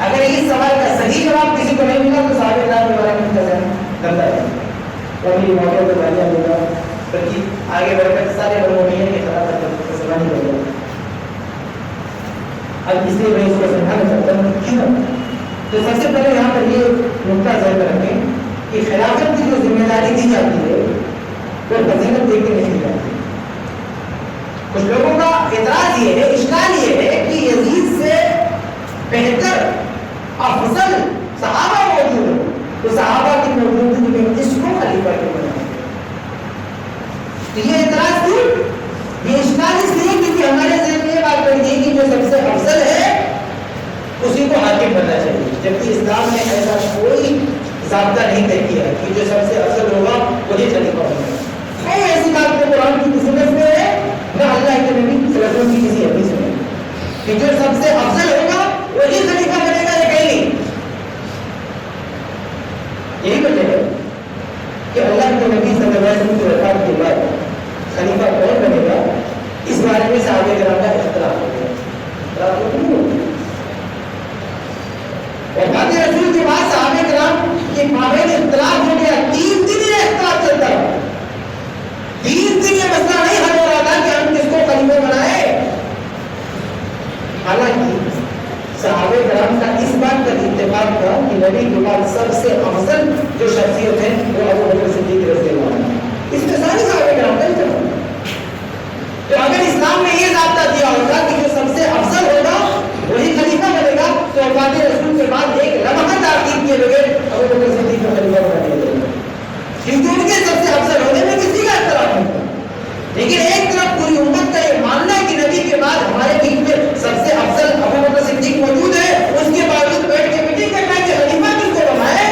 اگر اس سوال کا صحیح جواب کسی کو نہیں ملا تو صحابہ کرام کے بارے میں اس کا ذہن گندا ہے اور یہ موقع پر بھائی ہوگا بلکہ آگے بڑھ کر سارے لوگوں نے یہ خطرات کا سوال نہیں ہوگا. اب اس لیے میں اس کو سمجھانا چاہتا ہوں کیوں. تو سب سے پہلے یہاں پر یہ نقطہ ذہن میں رکھیں کہ خلافت کی جو ذمہ داری دی جاتی ہے وہ فضیلت دیکھ کے نہیں دی جاتی. کچھ لوگوں کا اعتراض یہ ہے، اشکال یہ ہے کہ یزید سے بہتر افضل صحابہ موجود ہیں تو صحابہ کی موجودگی میں اس کو خلیفہ کیوں بنایا؟ تو یہ اعتراض کیوں؟ یہ اشکال اس لیے کیونکہ ہمارے ذہن میں یہ بات پڑی ہے کہ جو سب سے افضل ہے اسی کو حاکم بننا چاہیے، جبکہ اسلام نے ایسا کوئی ضابطہ نہیں طے کیا کہ جو سب سے افضل ہوگا وہی خلیفہ ہوگا. کوئی ایسی بات نہ قرآن کی کسی نص میں ہے نہ اللہ کے نبی صلی اللہ علیہ وسلم کی کسی حدیث میں کہ جو سب سے افضل ہوگا وہی خلیفہ بنے گا. یہ کہیں نہیں. یہی وجہ ہے کہ اللہ کے نبی صلی اللہ علیہ وسلم کی وفات کے بعد خلیفہ کون بنے گا اس بارے میں صحابہ کرام کا اختلاف ہو گیا. وفات رسول کے بعد صحابہ کرام کے مابین اختلاف ہو گیا. 3 دن یہ اختلاف چلتا رہا. 3 دن یہ مسئلہ نہیں حل ہو رہا تھا کہ ہم کس کو خلیفہ بنائے. حالانکہ صحابہ کرام کا اس بات پر اتفاق تھا کہ نبی کے بعد سب سے افضل جو شخصیت ہے وہ ابو بکر صدیق رضی اللہ عنہ. اس میں سارے صحابہ کرام کا اتفاق. تو اگر اسلام نے یہ ضابطہ دیا ہوگا کہ جو سب سے افضل ہوگا وہی خلیفہ بنے گا تو وفات رسول کے بعد ایک لمحہ تاخیر کیے بغیر ابو بکر صدیق کو خلیفہ بنا دیا جائے گا، کیونکہ ان کے سب سے افضل ہونے میں کسی کا اختلاف نہیں تھا. لیکن ایک طرف پوری امت کا یہ ماننا ہے کہ نبی کے بعد ہمارے بیچ میں سب سے افضل ابو بکر صدیق موجود ہے، اس کے باوجود بیٹھ کے میٹنگ کرنا ہے کہ خلیفہ کس کو بنائے.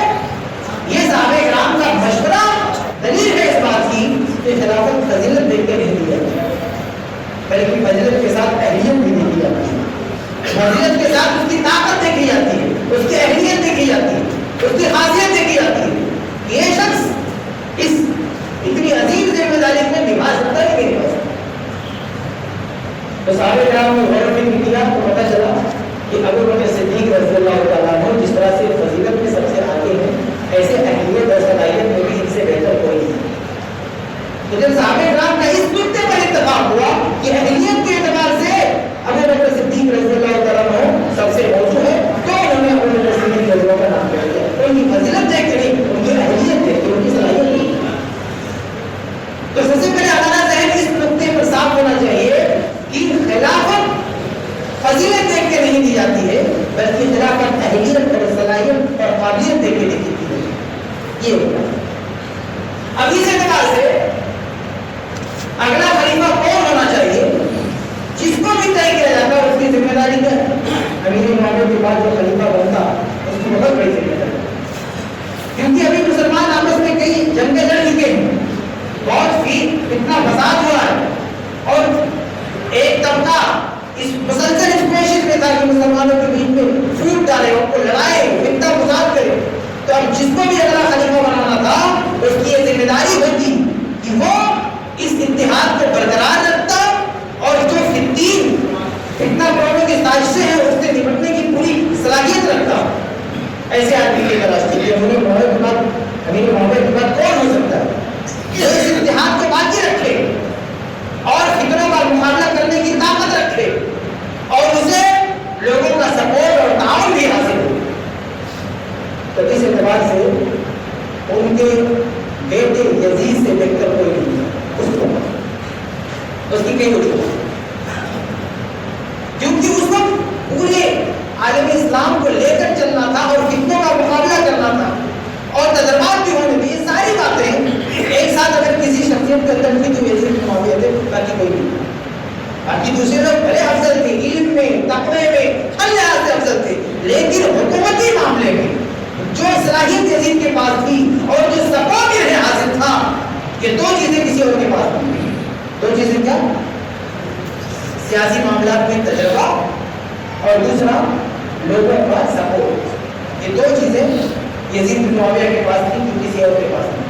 یہ صحابہ کرام کا مشورہ دلیل ہے اس بات کی کہ خلافت فضیلت دیکھ کے نہیں دی جاتی بلکہ فضیلت کے ساتھ اہلیت بھی دیکھی جاتی ہے. فضیلت کے ساتھ اس کی طاقت دیکھی جاتی ہے، اس کی اہلیت دیکھی جاتی ہے، اس کی خاصیت دیکھی جاتی ہے. یہ شخص اس اتنی عظیم ذمہ داری میں نبھا سکتا ہے کہ نہیں نبھا سکتا. تو صحابہ کرام نے غور و فکر کیا تو پتہ چلا کہ ابو بکر صدیق رضی اللہ تعالیٰ عنہ جس طرح سے فضیلت میں سب سے آگے ہیں ایسے اہلیت اور صلاحیت میں بھی ان سے بہتر کوئی نہیں. تو جب صحابہ کرام کا اس نقطے پر اتفاق ہوا کہ اہلیت کے اعتبار سے ابو بکر صدیق رضی اللہ تعالیٰ عنہ سب سے موضوع ہے تو انہوں نے ابو بکر صدیق رضی اللہ کا نام کر دیا. تو ان کی فضیلت دیکھ کے نہیں، ان کی اہلیت دیکھ کے، ان کی صلاحیت دیکھ کے. تو سب سے پہلے ہمارا ذہن اس نقطے پر صاف ہونا چاہیے کہ خلافت فضیلت دیکھ کے نہیں دی جاتی ہے بلکہ خلافت اہلیت اور صلاحیت اور قابلیت دیکھ کے دی جاتی ہے. یہ ہوتا ہے. اب اس اعتبار سے اگلا خلیفہ کون ہونا چاہیے جس کو بھی طے کیا جاتا ہے اس کی ذمہ داری کیا ہے. امیر معاویہ کے بعد جو خلیفہ بنتا اس کی بہت بڑی ذمہ داری، کیونکہ ابھی مسلمان آپس میں کئی جنگیں لڑ چکے ہیں، بہت ہی اتنا فساد ہوا ہے اور ایک طبقہ اس مسلسل اسپیشل میں تھا کہ مسلمانوں کے بیچ میں پھوٹ ڈالے، ان کو لڑائے، اتنا فساد کرے. تو اب جس کو بھی اگلا خلیفہ بنانا تھا اس کی یہ ذمہ داری ہوتی کہ وہ اس اتحاد کو برقرار رکھتا اور جو فتنہ پروڑوں کی سازشیں ہیں اس سے نپٹنے کی پوری صلاحیت رکھتا. ایسے آدمی کی تلاش کی امیر معاویہ کے بعد کون ہو سکتا ہے جو اس اتحاد کو باقی رکھے اور فتنوں کا مقابلہ کرنے کی طاقت رکھے اور اسے لوگوں کا سپورٹ اور تعاون بھی حاصل ہو. تو اس اعتبار سے ان کے بیٹے یزید سے بہتر کوئی نہیں ہے. اس کی کئی وجوہات، کیونکہ اس وقت پورے عالم اسلام کو لے کر چلنا تھا اور فتنوں کا مقابلہ کرنا تھا اور تجربات بھی ہونے تھے. یہ ساری باتیں ایک ساتھ اگر کسی شخصیت کے اندر ہوئی تو یزید بن معاویہ تھے، باقی کوئی نہیں. باقی دوسرے لوگ بڑے افضل تھے، علم میں، تقوی میں، ہر لحاظ سے افضل تھے، لیکن حکومتی معاملے میں جو صلاحیت یزید کے پاس تھی اور جو سپورٹ انہیں حاصل تھا یہ دو چیزیں کسی اور کے پاس نہیں. دو چیزیں کیا؟ سیاسی معاملات میں تجربہ اور دوسرا لوگوں کا سپورٹ. یہ دو چیزیں یزید بن معاویہ کے پاس تھی جو کسی اور کے پاس نہیں.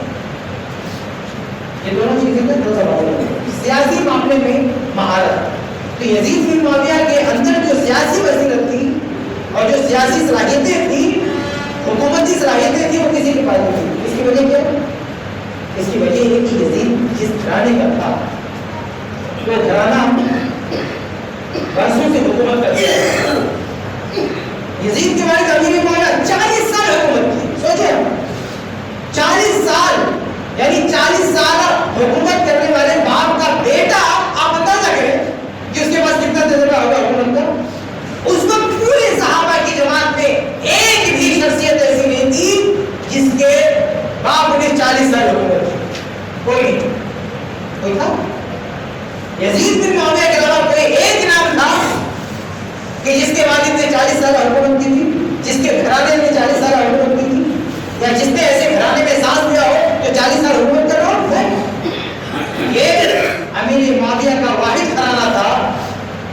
یہ دونوں چیزیں کا دو سوال. سیاسی معاملے میں مہارت، تو یزید بن معاویہ کے اندر جو سیاسی بصیرت تھی اور اور جو سیاسی صلاحیتیں تھیں، حکومتی صلاحیتیں تھیں، وہ کسی کے پاس نہیں تھی. اس کی وجہ کیا ہے؟ اس کی وجہ یہ کہ یزید جس گھرانے کا تھا وہ گھرانہ برسوں سے حکومت کرتا ہے. یزید کے والد امیر معاویہ 40 سال حکومت کی. سوچیں 40 سال، یعنی 40 سال حکومت کرنے والے باپ کا بیٹا، آپ اندازہ کریں کہ اس کے پاس کتنا تجربہ ہوگا حکومت کا. اس وقت پورے صحابہ کی جماعت میں ایک بھی شخصیت ایسی نہیں تھی جس کے باپ نے 40 سال حکومت کی. کوئی نہیں. کوئی تھا؟ یزید بن معاویہ کے علاوہ کوئی ایک نام تھا کہ جس کے والد نے 40 سال حکومت کی تھی، جس کے گھرانے نے 40 سال حکومت کی تھی، یا جس نے ایسے گھرانے میں سانس لیا ہو جو 40 سال حکومت کر رہا ہو؟ یہ امیر معاویہ کا واحد گھرانہ تھا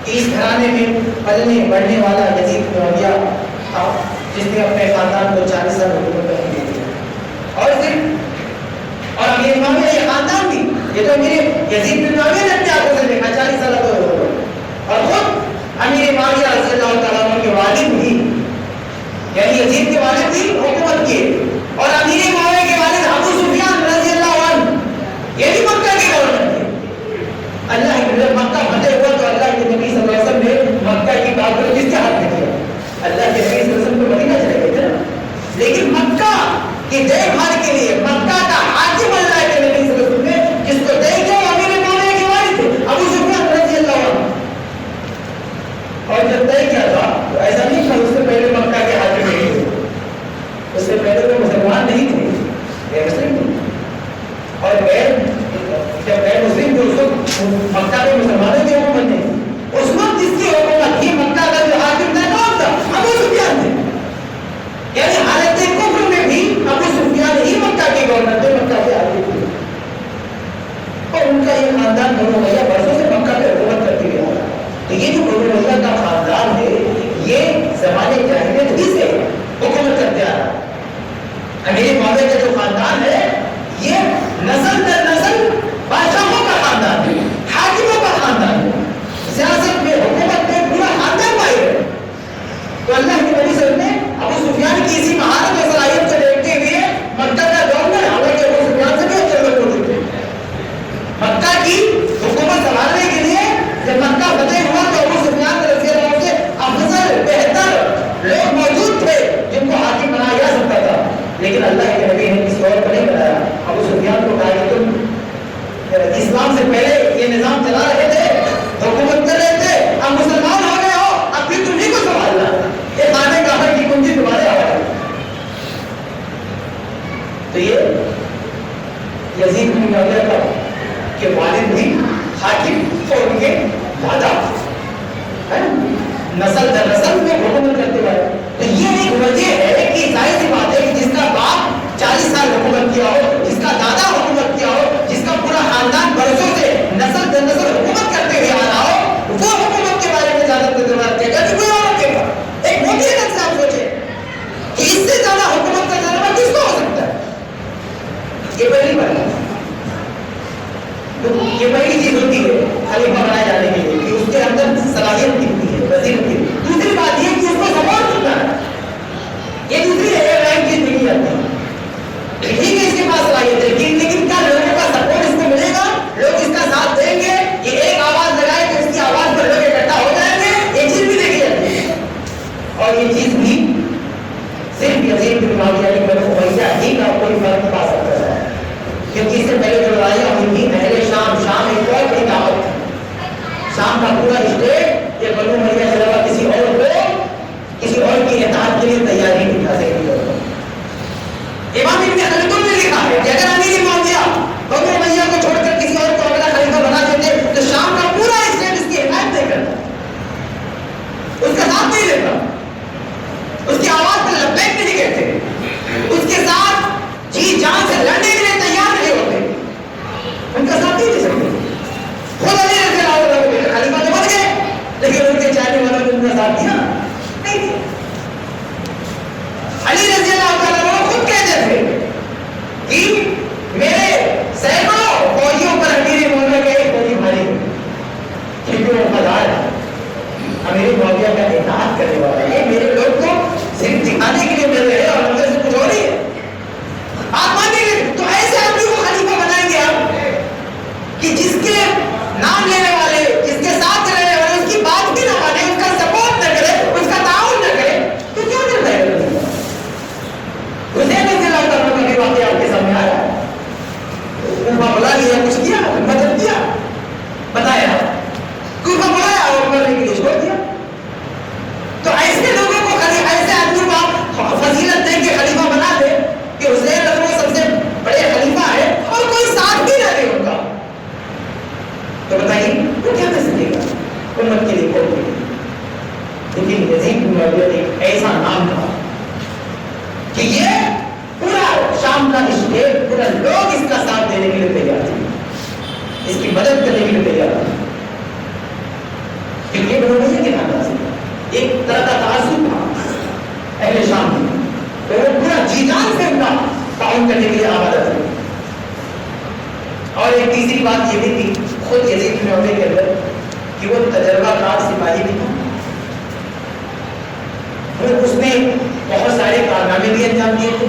کہ اس گھرانے میں پلنے بڑھنے والا یزید بن معاویہ تھا جس نے اپنے خاندان کو 40 سال حکومت کرنے دیا. اور امیر معاویہ یہ خاندان بھی، یہ تو میرے یزید بن معاویہ نے اپنے آنکھوں سے دیکھا 40 سال حکومت. اور خود امیر معاویہ رضی اللہ تعالیٰ عنہ کے والد بھی، یعنی یزید کے والد بھی حکومت کیے. اور امیر معاویہ کے والد ابو سفیان رضی اللہ عنہ یہ بھی مکہ کے گورنر تھے. اللہ کے مکہ فتح ہوا تو اللہ کے نبی صلی اللہ علیہ وسلم نے مکہ کی بات کس کے ہاتھ میں دیا؟ اللہ کے نبی صلی اللہ علیہ وسلم کو مدینہ چلے گئے تھے نا. لیکن مکہ کی دیکھ بھال کے لیے مکہ کا حاکم اللہ کے نبی صلی اللہ علیہ وسلم نے جس کو دیکھا امیر معاویہ کے والد تھے ابو سفیان رضی اللہ عنہ. اور جب طے کیا تھا تو ایسا نہیں تھا اس سے پہلے مکہ کے حاکم نہیں تھے، اس سے پہلے وہ مسلمان نہیں تھے، غیر مسلم تھے. اور جب غیر مسلم تھے اس وقت مکہ کے مسلمانوں کی حکومت نہیں. اس وقت جس کی حکومت تھی مکہ کا جو حاکم تھا کون تھا؟ ابو سفیان تھے. یعنی حالت کفر میں بھی ابو سفیان ہی مکہ کے گورنر تھے، مکہ کے حاکم تھے. اور ان کا یہ خاندان بنو امیہ برسوں سے مکہ پہ حکومت کرتے رہا تھا. تو یہ جو بنو امیہ کا خاندان ہے یہ زمانے جاہلیت ہی سے حکومت کرتے آ رہا. امیر معاویہ کا جو خاندان ہے یہ نسل در نسل بادشاہوں کا خاندان ہے، حاکموں کا خاندان ہے. سیاست میں حکومت میں پورا خاندان ماہر ہے. تو اللہ کے نبی صلی اللہ علیہ وسلم نے ابو سفیان کی اسی مہارت اور صلاحیت کو دیکھتے ہوئے مکہ کا گورنر حالانکہ ابو سفیان سے بھی اچھے لوگ موجود تھے، مکہ کی حکومت سنبھالنے کے لیے جب مکہ فتح ہوا تو ابو سفیان رضی اللہ عنہ سے افضل بہتر لوگ موجود تھے جن کو حاکم بنایا جا سکتا تھا. لیکن اللہ کے نبی نے کسی اور کو نہیں بنایا. ابو سفیان کو کہا کہ تم اسلام سے پہلے یہ نظام چلا رہے تھے، حکومت کر رہے تھے، اب مسلمان ہو گئے ہو، اب پھر تمہیں کو سنبھالنا. یہ خانے کعبہ کی کنجی تمہارے ہاتھ میں. تو یہ یزید بن معاویہ کا کہ والد بھی حاکم اور ان کے دادا نسل در نسل میں حکومت کرتے ہوئے. تو یہ ایک وجہ ہے کہ ظاہر سی بات ہے کہ جس کا باپ 40 سال حکومت کیا ہو، جس کا دادا حکومت کیا ہو، جس کا پورا خاندان برسوں سے نسل در نسل حکومت کرتے ہوئے آ رہا ہو، وہ حکومت کے بارے میں زیادہ تجربہ رکھے گا کہ کوئی اور رکھے گا. ایک موٹی حد سے آپ سوچیں کہ اس سے زیادہ حکومت کا تجربہ کس کو ہو سکتا ہے؟ یہ پہلی بات ہے. یہ پہلی چیز ہوتی ہے خلیفہ بنائے جانے کے لیے کہ اس کے اندر صلاحیت کتنی ہے، وزیر کی. دوسری بات یہ کہ اس کو سپورٹ کتنا ہے. یہ دوسری رینک چیز نہیں آتی. ٹھیک ہے اس کے پاس صلاحیت ہے لیکن کیا لوگوں کا سپورٹ اس کو ملے گا؟ لوگ اس کا ساتھ دیں گے؟ یہ ایک آواز لگائے تو اس کی آواز پر لوگ اکٹھا ہو جائیں گے. یہ چیز بھی دیکھی جاتی ہے. اور یہ چیز بھی صرف یزید بن معاویہ کی بنو امیہ ہی کا کوئی فرق پا سکتا ہے. کیونکہ اس سے پہلے جو لڑائیاں ہوئی تھیں اہل شام ایک اور بڑی دعوت تھی. شام کا پورا اسٹیٹ یہ بنو امیہ کے علاوہ کسی اور کی اطاعت کے لیے تیاری نہیں دکھا سکتی. امام ابن خلدون نے لکھا ہے کہ اگر امیر معاویہ بنو امیہ کو چھوڑ کر کسی اور کو اگلا خلیفہ بنا دیتے تو شام کا پورا اسٹیٹ اس کی حمایت نہیں کرتا، اس کا ساتھ نہیں دیتا، اس کی آواز پر لبیک نہیں کہتے، اس کے ساتھ جی جان سے لڑنے کے لیے تیار نہیں ہوتے، ان کا ساتھ نہیں دے سکتے. خود علی رضی اللہ عنہ خلیفہ تو بن گئے لیکن ان کے چاہنے والوں نے ان کا ساتھ دیا نہیں دیا. علی رضی اللہ عنہ خود کہتے تھے کہ میرے سینکڑوں فوجیوں پر امیر معاویہ کا ایک فوجی بھاری کیونکہ وہ وفادار ہے، امیر معاویہ کا اطاعت کرنے والا ہے. میرے لوگ تو صرف دکھانے کے لیے مل رہے ہیں اور اندر سے کچھ اور ہی ہے. آپ مانیں گے تو ایسے آدمی کو خلیفہ بنائیں گے آپ کہ جس کے نام لینے والے، جس کے ساتھ رہنے والے اس کی بات بھی نہ مانے، اس کا سپورٹ نہ کرے، اس کا تعاون نہ کرے، تو کیا کرتا ہے؟ حسین رضی اللہ تعالیٰ کا بھی واقعہ آپ کے سامنے آیا. کوفہ بلا لیا، کچھ کیا، مدد کیا، بتایا، کوفہ بلایا اور مرنے کے لیے چھوڑ دیا. تو ایسے لوگوں کو ایسے آدمی کو فضیلت دے کے خلیفہ بنا دے کہ حسین رضی اللہ سب سے بڑے خلیفہ ہے اور کوئی ساتھ بھی نہ دے ان کا، تو بتائیے وہ کیا کر سکے گا امت کے لیے، قوم کے لیے؟ لیکن یزید بن معاویہ ایک ایسا نام تھا کہ یہ پورا شام کا اسٹیٹ، پورا لوگ اس کا ساتھ دینے کے لیے تیار تھے، اس کی مدد کرنے کے لیے تیار تھے. کہ یہ بنو امیہ کے خاندان سے ایک طرح کا تعصب تھا اہل شام میں، تو وہ پورا جی جان سے ان کا تعاون کرنے کے لیے آمادہ تھے. اور ایک تیسری بات یہ بھی تھی خود یزید بن معاویہ کے اندر کہ وہ تجربہ کار سپاہی بھی تھا. اس نے بہت سارے کارنامے بھی انجام دیے تھے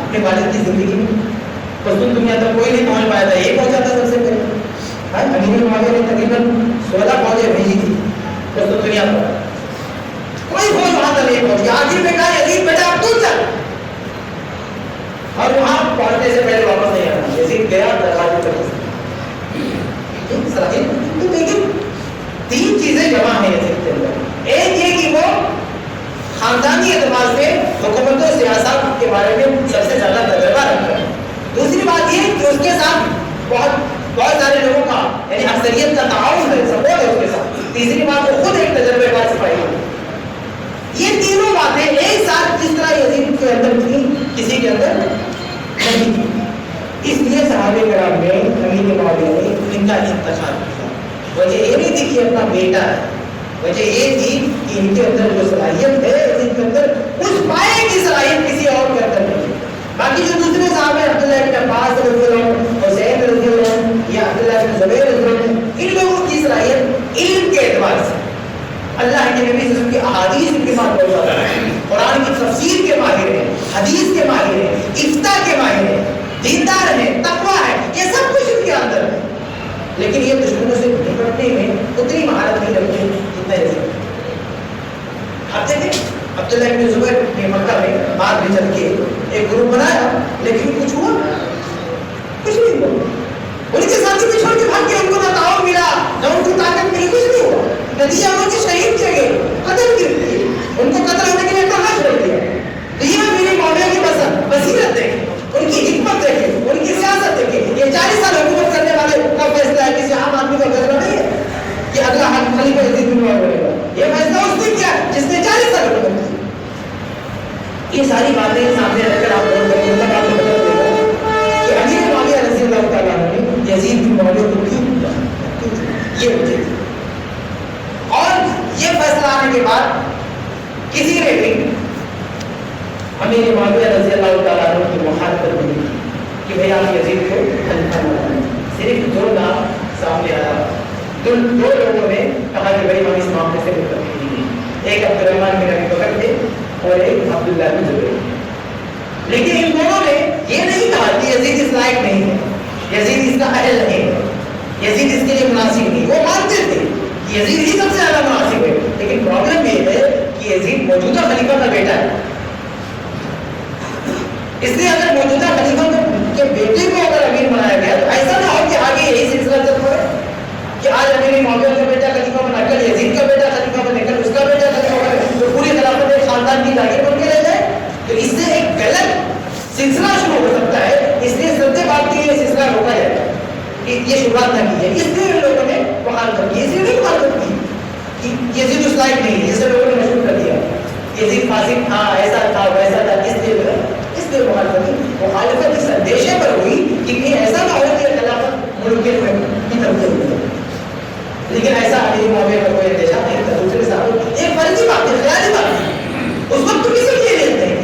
اپنے والد کی زندگی میں. پشتون دنیا تک کوئی نہیں پہنچ پایا تھا، یہ پہنچا تھا سب سے پہلے. امیر معاویہ نے تقریباً 16 فوجیں بھیجی تھی پشتون دنیا پر، کوئی فوج وہاں تک نہیں پہنچی. آخر میں کہا یزید بیٹا اب تو چل، اور وہاں پہنچنے سے پہلے واپس نہیں آنا. یزید گیا دروازے پر. تو لیکن تین چیزیں جمع ہیں یزید کے اندر. ایک یہ کہ وہ خاندانی اعتبار سے حکومت و سیاست کے بارے میں سب سے زیادہ تجربہ رکھتا ہے. دوسری بات یہ کہ اس کے ساتھ بہت سارے لوگوں کا یعنی اکثریت کا تعاون ہے، سپورٹ ہے اس کے ساتھ. تیسری بات وہ خود ایک تجربے کار سپاہی ہے. یہ تینوں باتیں ایک ساتھ جس طرح یزید کے اندر تھی کسی کے اندر نہیں تھی. اس لیے صحابہ کرام نے امیر معاویہ نے ان کا انتخاب کیا. وجہ یہ نہیں تھی کہ اپنا بیٹا ہے، وجہ یہ تھی کہ ان کے اندر جو صلاحیت ہے ان کے اندر اس پائے کی صلاحیت کسی اور کے اندر نہیں. باقی جو دوسرے صحابہ عبداللہ بن عباس رضی اللہ عنہ، حسین رضی اللہ عنہ یا عبداللہ بن زبیر رضی اللہ عنہ، ان لوگوں کی صلاحیت علم کے اعتبار سے اللہ کے نبی صلی اللہ علیہ وسلم کی احادیث ان کے ساتھ موجود ہے، قرآن کی تفسیر کے ماہر ہیں، حدیث کے ماہر ہیں، افتاء کے ماہر ہیں، دیندار ہیں، تقویٰ ہے، یہ سب کچھ ان کے اندر ہے. لیکن یہ دشمنوں سے نپٹنے میں اتنی مہارت نہیں رکھتے جتنا یزید. آپ دیکھیں عبداللہ بن زبیر نے مکہ میں بعد میں چل کے ایک گروپ بنایا، لیکن کچھ ہوا کچھ نہیں ہوا. ان کے ساتھی بھی چھوڑ کے بھاگ کے، ان کو نہ تعاون ملا نہ ان کو طاقت ملی، کچھ نہیں ہوا. نتیجہ ان کے شہید کیے گئے، قتل کیے گئے، ان کو قتل ہونے کے لیے کہاں چھوڑ دیا. تو یہ میری معاویہ کی بصیرت دیکھیں، ان کی حکمت دیکھیں، ان کی سیاست دیکھیں. یہ 40 سال حکومت کرنے والے کا فیصلہ ہے، کسی عام آدمی کا فیصلہ نہیں ہے کہ اگلا خلیفہ یزید بن معاویہ بنے گا. یہ فیصلہ اس نے کیا جس نے 40 سال حکومت کی. یہ ساری باتیں سامنے رکھ کر آپ لوگوں کو مطلب آپ کو پتہ چلے گا کہ امیر معاویہ رضی اللہ تعالیٰ نے یزید بن معاویہ کو کیوں چنا، یہ وجہ تھی. اور یہ فیصلہ آنے کے بعد کسی نے بھی امیر معاویہ رضی اللہ تعالیٰ عنہ کی مخالفت نہیں کی کہ بھئی آپ یزید کو خلیفہ نہ بنائیں. صرف دو نام سامنے آیا. دو لوگوں نے کہا کہ بھئی ہم اس معاملے سے متفق نہیں ہیں. ایک عبد الرحمن بن ابی بکر تھے اور ایک عبداللہ بن زبیر. لیکن ان دونوں نے یہ نہیں کہا کہ یزید اس لائق نہیں ہے، یزید اس کا اہل نہیں ہے، یزید اس کے لیے مناسب نہیں. وہ مانتے تھے کہ یزید ہی سب سے زیادہ مناسب ہے. لیکن پرابلم یہ ہے کہ یزید موجودہ خلیفہ کا بیٹا ہے. اس لیے اگر موجودہ خلیفہ کے بیٹے کو اگر امیر بنایا گیا تو ایسا نہ ہو کہ آگے یہی سلسلہ چل پڑے کہ آج امیر معاویہ کا بیٹا خلیفہ بنا کر یزید کا بیٹا خلیفہ بنے کر اس کا بیٹا خلیفہ بنے تو پوری خلافت ایک خاندان کی لاگے بن کے رہ جائے. تو اس سے ایک غلط سلسلہ شروع ہو سکتا ہے. اس لیے سب بات کے لیے سلسلہ روکا جائے کہ یہ شروعات نہ کی جائے. اس لیے ان لوگوں نے مخالفت کی. اس لیے نہیں مخالفت کی کہ یزید اس لائق نہیں ہے، جسے لوگوں نے مشہور کر دیا یزید فاسق تھا، ایسا تھا ویسا تھا. اس لیے مخالفت اس اندیشے پر ہوئی کہ کہیں ایسا نہ ہو کہ خلافت ملک کی تبدیل ہو جائے. لیکن ایسا امیر معاویہ کا کوئی اندیشہ نہیں تھا. دوسرے صاحب ایک فرضی بات ہے، خیالی بات ہے. اس وقت تو کسی کے لیے نہیں،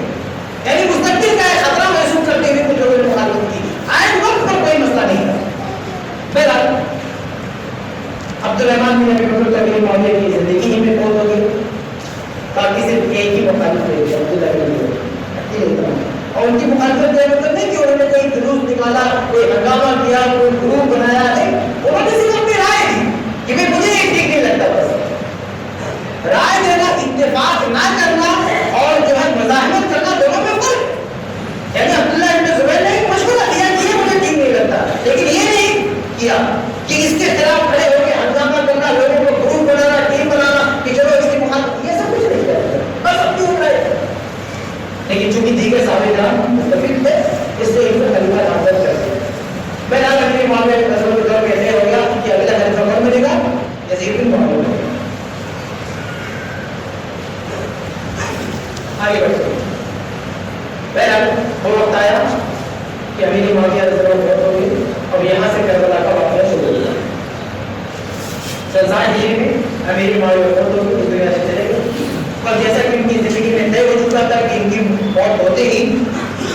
یعنی مستقبل کا خطرہ محسوس کرتے ہوئے کچھ لوگوں نے مخالفت کی. آئے وقت پر کوئی مسئلہ نہیں تھا. بہرحال عبد الرحمن بن ابی بکر امیر معاویہ کی زندگی ہی میں فوت ہو گئی. باقی صرف ایک ہی مخالف رہے گی عبداللہ بن زبیر. اور ان کی مخالفت کا مطلب نہیں کہ انہوں نے کوئی جلوس نکالا, کوئی ہنگامہ کیا, کوئی گروپ بنایا, نہیں. انہوں نے صرف اپنی رائے دی کہ بھائی مجھے یہ ٹھیک نہیں لگتا. بس رائے دینا, اتفاق نہ کرنا اور جو ہے مزاحمت کرنا, دونوں میں فرق. یعنی عبداللہ بن زبیر نے مشورہ دیا کہ یہ مجھے ٹھیک نہیں لگتا, لیکن یہ نہیں کیا کہ اس کے خلاف کھڑے ہو کے ہنگامہ کرنا, لوگوں کو گروپ بنانا, ٹیم بنانا کہ چلو اس کی مخالفت, یہ سب کچھ نہیں کرتا. بس اپنی ہو رہے. لیکن چونکہ دیگر صحابہ کرام متفق تھے, اس سے ان کو خلیفہ نامزد کر دیا. بہرحال اپنے معاملے میں تصور کر کے ایسے ہو گیا کہ اگلا خلیفہ کون بنے گا؟ یزید بن معاویہ. آگے بڑھتے ہیں. بہرحال وہ وقت آیا کہ امیر معاویہ رضی اللہ عنہ ہو گئی اور یہاں سے کربلا کا واقعہ شروع ہو گیا. سلسان ہجری میں امیر معاویہ فوت ہو گئی, اس دنیا سے چلے گئے. اور جیسا کہ ان کی زندگی میں طے ہو چکا تھا کہ ان کی موت ہوتے ہی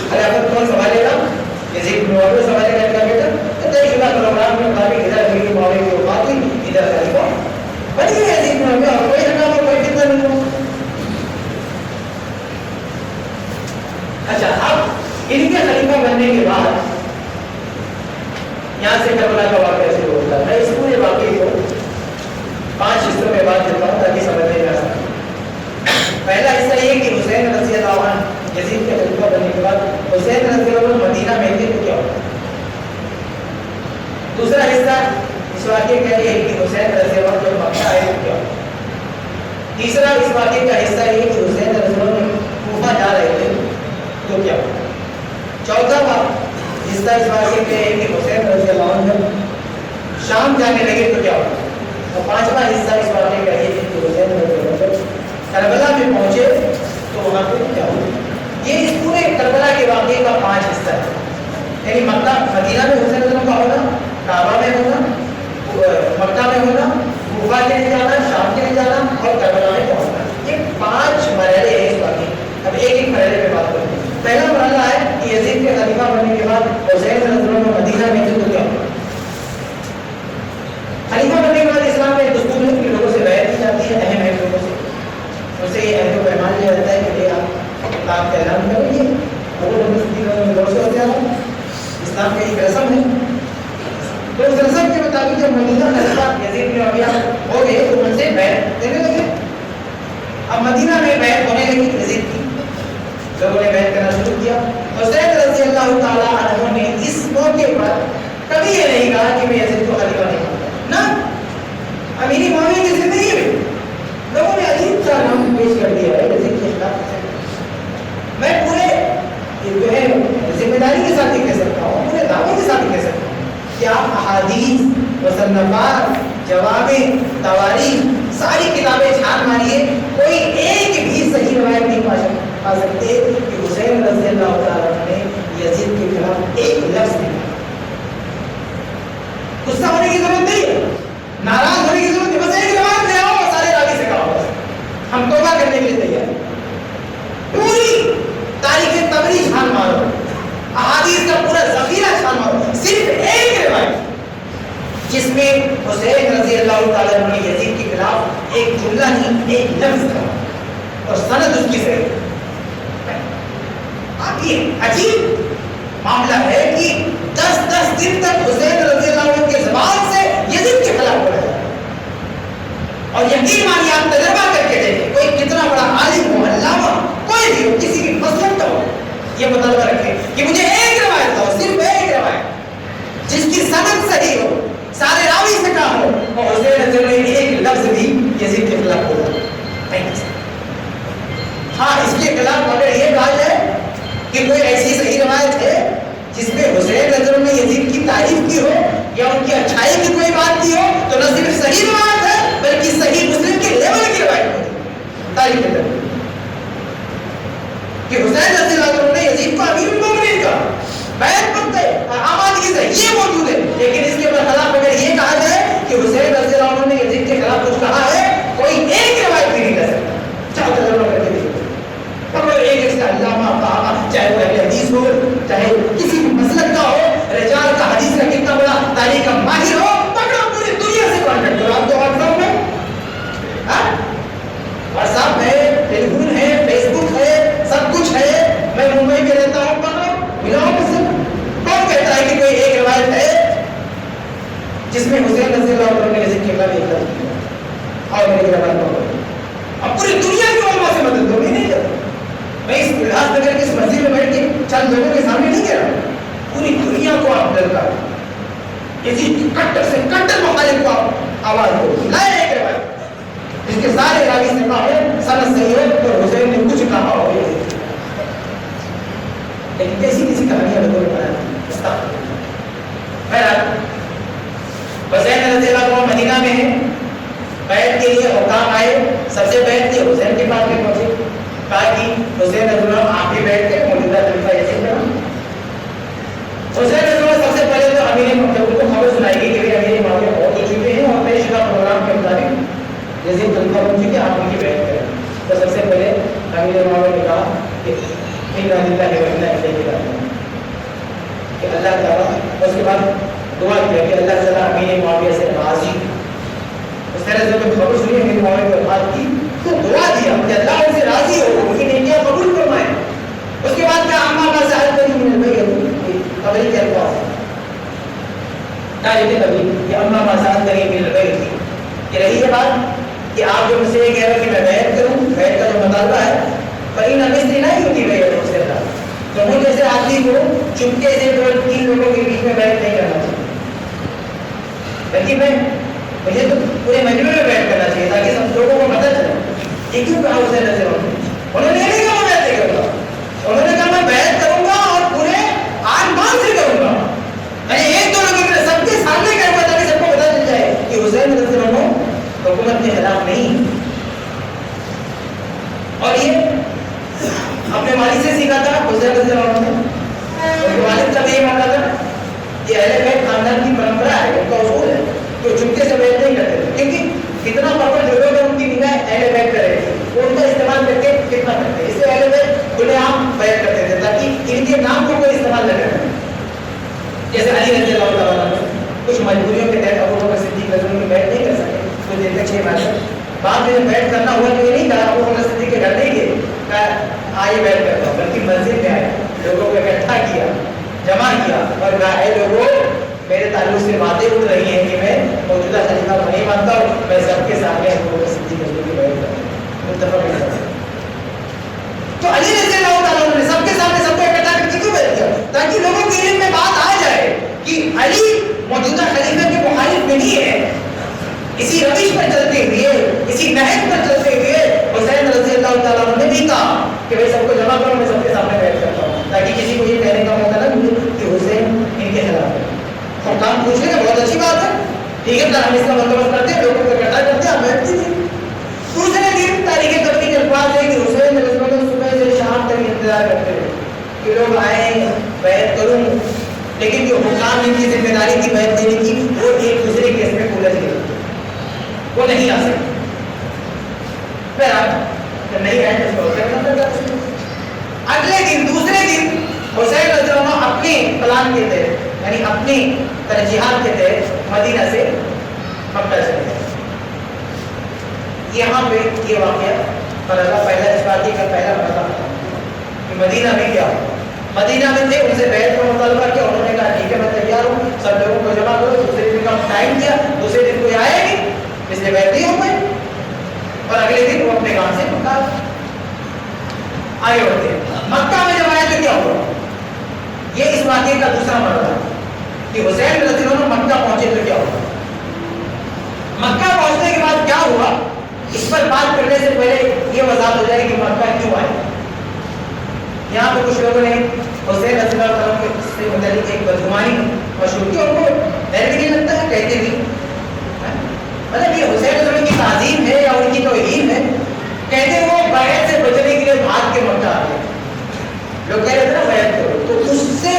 خلافت کون سنبھالے گا؟ یزید بن معاویہ سنبھالے گا ان کا بیٹا. تو طے شدہ پروگرام کے مطابق ادھر امیر معاویہ کی وفات ہوئی, ادھر خلیفہ بن گیا یزید بن معاویہ, اور کوئی ہنگامہ, کوئی فتنہ نہیں ہوا. اچھا, اب ان کے خلیفہ بننے کے بعد یہاں سے کربلا کا واقعہ شروع ہوتا ہے. میں اس پورے واقعے کو 5 حصوں میں بات دیتا ہوں تاکہ سمجھنے میں آسان. پہلا حصہ یہ کہ حسین رضی اللہ عنہ یزید کے خلیفہ بننے کے بعد حسین رضی اللہ عنہ مدینہ میں تھے تو کیا ہوا. دوسرا حصہ اس واقعے کا یہ کہ حسین رضی اللہ عنہ جب مکہ آئے تو کیا ہوا. تیسرا اس واقعے کا حصہ یہ کہ حسین رضی اللہ عنہ کوفہ جا رہے تھے تو کیا ہوا. چوتھا حصہ اس واقعے کا یہ کہ حسین رضی اللہ عنہ شام جانے لگے تو کیا ہوا. اور پانچواں حصہ اس واقعے کا یہ کہ حسین رضی اللہ عنہ کربلا میں پہنچے تو وہاں پہ کیا ہوا. یہ اس پورے کربلا کے واقعے کا 5 حصہ ہے. یعنی مکہ مدینہ میں حسین رضی اللہ عنہ کا ہونا, کعبہ میں ہونا, مکہ میں ہونا, کوفہ کے لیے جانا, شام کے لیے جانا اور کربلا میں پہنچنا. یہ 5 مرحلے ہیں اس واقعے. اب ایک ایک مرحلے پہ بات کرتے ہیں. پہلا مرحلہ ہے کہ یزید کے خلیفہ بننے کے بعد حسین رضی اللہ عنہ مدینہ میں تھے تو کیا ہوا. خلیفہ بننے کے بعد اسلام میں دستور ہے کہ لوگوں سے بیعت کی جاتی ہے, اہم اہم لوگوں سے. اس سے یہ عہد و پیمان لیا جاتا ہے کہ یہ آپ کتاب کا اعلان کریں گے. اسلام کا ایک رسم ہے. تو اس رسم کے مطابق جب مدینہ خلیفہ یزید بن معاویہ ہو گئے تو ان سے بیعت دینے لگے. اب مدینہ میں بیعت ہونے لگی یزید کی, لوگوں نے بیعت کرنا شروع کیا. حسین رضی اللہ تعالیٰ عنہ نے اس موقع پر کبھی یہ نہیں کہا کہ میں یزید کو خلیفہ نہیں کرتا. نہ, امیر معاویہ کی زندگی میں لوگوں نے عجیب سا نام پیش کر دیا ہے یزید کے خلاف. میں پورے جو ہے ذمہ داری کے ساتھ یہ کہہ سکتا ہوں, پورے دعوے کے ساتھ یہ کہہ سکتا ہوں کہ آپ احادیث, مصنفات, جوامع, تواریخ, ساری کتابیں چھان ماریے, کوئی ایک بھی صحیح روایت نہیں پا سکتے کہ حسین رضی اللہ تعالیٰ نے یزید کے خلاف ایک لفظ نہیں. غصہ ہونے کی ضرورت نہیں ہے, ناراض ہونے کی ضرورت نہیں, بس ایک روایت لے آؤ, سارے راوی سے کہو, ہم توبہ کرنے کے لیے تیار ہیں. پوری تاریخ طبری چھان مارو, احادیث کا پورا ذخیرہ چھان مارو, صرف ایک روایت جس میں حسین رضی اللہ تعالیٰ عنہ نے یزید کے خلاف ایک جملہ نہیں, ایک لفظ کہا اور سند اس کی صحیح. اب یہ عجیب معاملہ ہے کہ 10 دن تک حسین رضی اللہ عنہ کے زبان سے یزید کے خلاف پڑھا جائے. اور یقین مانیے, آپ تجربہ کر کے دیکھیں, کوئی کتنا بڑا عالم ہو, علامہ, کوئی بھی ہو, کسی بھی مسلک کا ہو, یہ مطالبہ رکھے کہ مجھے ایک روایت لاؤ, صرف ایک روایت جس کی سند صحیح ہو, سارے راوی سے کہا ہو, اور حسین رضی اللہ عنہ نے ایک لفظ بھی یزید کے خلاف بولا نہیں. ہاں, اس کے خلاف اگر یہ کہا جائے کہ کوئی ایسی صحیح روایت ہے جس میں حسین رضی اللہ عنہ نے یزید کی تعریف کی ہو یا ان کی اچھائی کی کوئی بات کی ہو, تو نہ صرف صحیح روایت ہے بلکہ صحیح مسلم کے لیول کی روایت ہے تاریخ کے اندر کہ حسین رضی اللہ عنہ نے یزید کو امیر المومنین کہا, بیعت کرتے آمادگی سے یہ موجود ہے. لیکن اس کے برخلاف اگر یہ کہا جائے کہ حسین رضی اللہ عنہ نے یزید کے خلاف کچھ کہا ہے, کوئی ایک روایت بھی نہیں کہہ سکتا. چاہو تجربہ کر کے دیکھو, پکڑو ایک ایک سے علامہ, صحابہ, چاہے وہ اہل حدیث ہو, چاہے کسی بھی مسلک کا ہو, رجال کا, حدیث کا کتنا بڑا تاریخ کا ماہر ہو, پکڑو پوری دنیا سے کانٹیکٹ کرو. آپ تو واٹس ایپ میں ٹیلی رضی اللہ عنہ نے اسے قبلہ بھی اختیار کیا اور میرے جوان کو اب پوری دنیا کی علماء سے مدد دو نہیں کرتا میں اس اجلاس نگر کے اس مسجد میں بیٹھ کے چند لوگوں کے سامنے نہیں کہہ رہا پوری دنیا کو آپ ڈرتا کسی کٹر سے کٹر مخالف کو آپ آواز دو لائے ایک روایت اس کے سارے راوی سے کہا ہے سند صحیح ہے اور حسین نے کچھ کہا ہو لیکن کیسی کسی کہانیاں لوگوں نے بنایا بہرحال حسین رضی اللہ عنہ مدینہ میں ہے بیعت کے لیے حکام آئے سب سے بیعت کے حسین کے پاس میں پہنچے کہا کہ حسین رضی اللہ عنہ آپ کی بیعت کے موجودہ خلیفہ یزید بنا حسین رضی اللہ سب سے پہلے تو امیر جب ان کو خبر سنائی گئی کہ امیر معاویہ بہت ہو چکے ہیں اور اپنے شدہ پروگرام کے مطابق یزید خلیفہ بن چکے آپ ان کی بیعت کریں تو سب سے پہلے امیر معاویہ نے کہا کہ انا للہ و انا الیہ راجعون کہ اللہ تعالیٰ اس کے بعد دعا کیا کہ اللہ تعالیٰ امیر معاویہ سے راضی اس طرح سے جب خبر سنی امیر معاویہ کی بات کی تو دعا دیا کہ اللہ ان سے راضی ہو ان کی نیکیاں قبول فرمائے اس کے بعد کیا اما کا ساتھ کری من البیت قبل کے الفاظ کہا یہ کبھی کہ اما کا ساتھ کری من البیت یہ رہی ہے بات کہ آپ جو مجھ سے یہ کہہ رہے کہ میں بیعت کروں بیعت کا جو مطالبہ ہے فإن مثلی نہیں ہوتی بیعت اس کے اللہ تو مجھ جیسے آدمی کو چپکے سے تین لوگوں کے بیچ میں بیعت نہیں کرنا چاہیے بلکہ مجھے تو پورے مجموعے میں بیعت کرنا چاہیے تاکہ سب لوگوں کو پتہ چلے یہ کیوں کہا حسین رضی اللہ عنہ انہوں نے نہیں کہا میں بیعت نہیں کروں گا انہوں نے کہا میں بیعت کروں گا اور پورے آن سے کروں گا میں ایک دو لوگوں کے سب کے سامنے کروں گا تاکہ سب کو پتہ چل جائے کہ حسین رضی اللہ عنہ حکومت کے خلاف نہیں اور یہ اپنے والد سے سیکھا تھا حسین رضی اللہ عنہ نے ان کے والد کا بھی یہ ماننا تھا کہ اہل بیت خاندان کی پرمپرا ہے ان کا اصول ہے کہ وہ چپکے سے بیعت نہیں کرتے تھے کیونکہ کتنا پاور جو لوگ ہیں ان کی نگاہ اہل بیت کر رہے تھے وہ ان کا استعمال کر کے کتنا کرتے ہیں اس سے اہل بیت کھلے عام بیعت کرتے تھے تاکہ ان کے نام کو کوئی استعمال نہ کرے جیسے علی رضی اللہ تعالیٰ عنہ کچھ مجبوریوں کے تحت ابو بکر صدیق رضی اللہ عنہ بیعت نہیں کر سکے کچھ دیر تک 6 ماہ تک بعد میں بیعت کرنا ہوا تو یہ نہیں کہا ابو بکر صدیق کے گھر نہیں گئے کہا آئیے بیعت کرتا ہوں بلکہ مسجد میں آئے لوگوں کو اکٹھا کیا جمع کیا اور کہا اے لوگوں میرے تعلق سے باتیں اٹھ رہی ہیں کہ میں موجودہ خلیفہ کو نہیں مانتا ہوں میں سب کے سامنے ابو بکر صدیق رضی اللہ عنہ کی بیعت کرتا ہوں متفق ہے تو علی رضی اللہ تعالیٰ عنہ نے سب کے سامنے سب کو اکٹھا کر کے کیوں بیعت کیا تاکہ لوگوں کے علم میں بات آ جائے کہ علی موجودہ خلیفہ کے مخالف نہیں ہے اسی روش پر چلتے ہوئے اسی نہج پر چلتے ہوئے حسین رضی اللہ تعالیٰ عنہ نے بھی کہا کہ بھائی سب کو جمع کرو میں سب کے سامنے بیعت کرتا ہوں تاکہ کسی کو یہ کہنے کا موقع نہ ملے کہ حسین ان کے خلاف ہے حکام پوچھنے کا بہت اچھی بات ہے ٹھیک ہے ہم اس کا بندوبست کرتے ہیں لوگوں کو اکٹھا کرتے ہیں آپ بیٹھ دیجیے دوسرے دن تاریخ تبلیغ کے الفاظ ہے کہ حسین رضی اللہ عنہ صبح سے شام تک انتظار کرتے ہیں کہ لوگ آئیں بیعت کروں لیکن جو حکام ان کی ذمہ داری تھی بیعت دینے کی وہ ایک دوسرے کیس میں الجھ گئے وہ نہیں آ سکتے پھر آپ جب نہیں آئے تو اگلے دن دوسرے دن حسین رضی اللہ عنہ اپنے پلان کے تحت یعنی اپنی ترجیحات کے تحت مدینہ سے مکہ چلے گئے یہاں پہ یہ واقعہ مرحلہ پہلا اس بات کا پہلا مرحلہ کہ مدینہ میں کیا ہو مدینہ میں تھے ان سے بیعت کا مطالبہ کیا انہوں نے کہا ٹھیک ہے میں تیار ہوں سب لوگوں کو جمع کرو دوسرے دن کا ٹائم کیا دوسرے دن کوئی آیا نہیں اس لیے بیعت نہیں ہو گئی اور اگلے دن وہ اپنے کام سے مکہ آگے بڑھتے ہیں مکہ میں جب آئے تو کیا ہوا یہ اس واقعے کا دوسرا مرحلہ کہ حسین رضی اللہ عنہ مکہ پہنچے تو کیا ہوا مکہ پہنچنے کے بعد کیا ہوا اس پر بات کرنے سے پہلے یہ وضاحت ہو جائے کہ مکہ کیوں آئے یہاں پہ کچھ لوگوں نے حسین رضی اللہ عنہ سے متعلق ایک بدگمانی مشہور کی ان کو ڈر بھی نہیں لگتا ہے کہتے بھی مطلب یہ حسین رضی اللہ عنہ کی تعظیم ہے یا ان کی توہین ہے کہتے وہ بیعت سے بچنے کے لیے بھاگ کے مکہ آ گئے لوگ کہہ رہے تھے نا بیعت کرو تو اس سے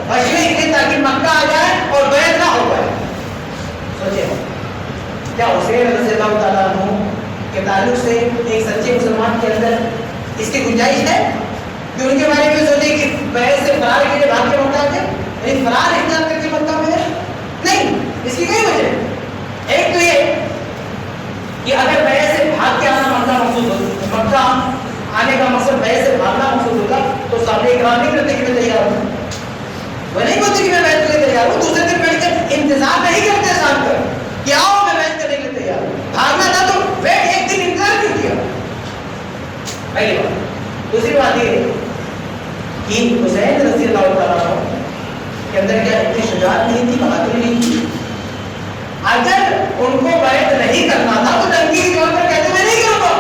بچنے کے لیے تاکہ مکہ آ جائے اور بیعت نہ ہو پائے سوچے کیا حسین رضی اللہ تعالیٰ عنہ کے تعلق سے ایک سچے مسلمان کے اندر اس کی گنجائش ہے کہ ان کے بارے میں سوچے کہ بیعت سے فرار کے لیے بھاگ کے مکہ آ جائے یعنی فرار اختیار کر کے مکہ میں ہے نہیں اس کی کئی وجہ ایک تو یہ کہ اگر بیعت سے بھاگ کے آنا مکہ آنے کا مقصد بیعت سے بھاگنا مقصود ہوتا تو صحابہ اکرام نہیں کرتے کہ میں تیار ہوں وہ نہیں بولتے کہ میں بیعت کے لیے تیار ہوں دوسرے دن بیٹھ کر انتظار نہیں کرتے ساتھ کر کہ آؤ میں بیعت کرنے کے لیے تیار ہوں. بھاگنا تھا تو بیٹھ ایک دن انتظار کیوں کیا؟ پہلی بات. دوسری بات یہ کہ حسین رضی اللہ تعالیٰ عنہ کے اندر کیا اتنی شجاعت نہیں تھی, بہادری نہیں تھی؟ اگر ان کو بیعت نہیں کرنا تھا تو ڈنکی کی طور پر کہتے میں نہیں کروں گا.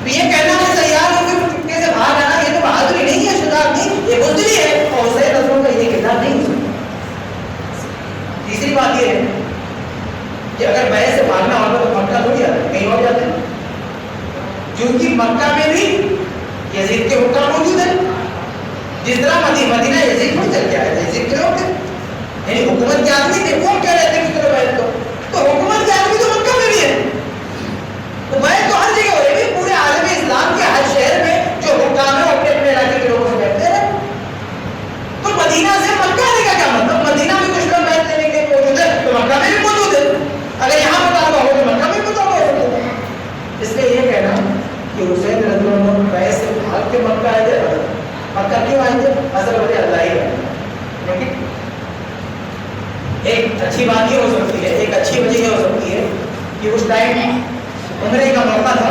تو یہ کہنا میں تیار ہوں کہ چپکے سے باہر آنا یہ تو بہادری نہیں ہے, شجاعت نہیں, یہ بزدلی ہے. اور حسین رضی اللہ کا یہ کردار نہیں ہو سکتا. تیسری بات یہ ہے کہ اگر بیعت سے بھاگنا ہوگا تو مکہ تھوڑی جاتا ہے, کہیں اور جاتے ہیں, کیونکہ مکہ میں بھی یزید کے حکام موجود ہیں. جس طرح مدینہ یزید پر چل کے آئے تھے, یزید کے لوگ تھے, یعنی حکومت کے آدمی تھے, وہ کہہ رہے تھے کہ چلو بیعت تو حکومت کے آدمی تو مکہ میں بھی ہے, تو بیعت تو ہر جگہ ہو رہی ہے. پورے عالم اسلام کے ہر شہر میں جو حکام ہیں وہ اپنے اپنے علاقے کے لوگوں سے بیٹھتے ہیں. تو مدینہ سے مکہ آنے کا کیا مطلب؟ مدینہ میں کچھ لوگ بیعت لینے کے لیے موجود ہے تو مکہ میں بھی موجود ہے. اگر یہاں مطالبہ ہو تو مکہ میں مطالبہ ہو سکتا ہے. اس لیے یہ کہنا کہ حسین رضی اللہ عنہ بیعت سے بھاگ کے مکہ آئے تھے, مکہ کیوں آئے تھے؟ اصل وجہ اللہ ہی ہے. لیکن ایک اچھی بات یہ ہو سکتی ہے, ایک اچھی وجہ یہ ہو سکتی ہے کہ اس ٹائم عمرے کا موقع تھا,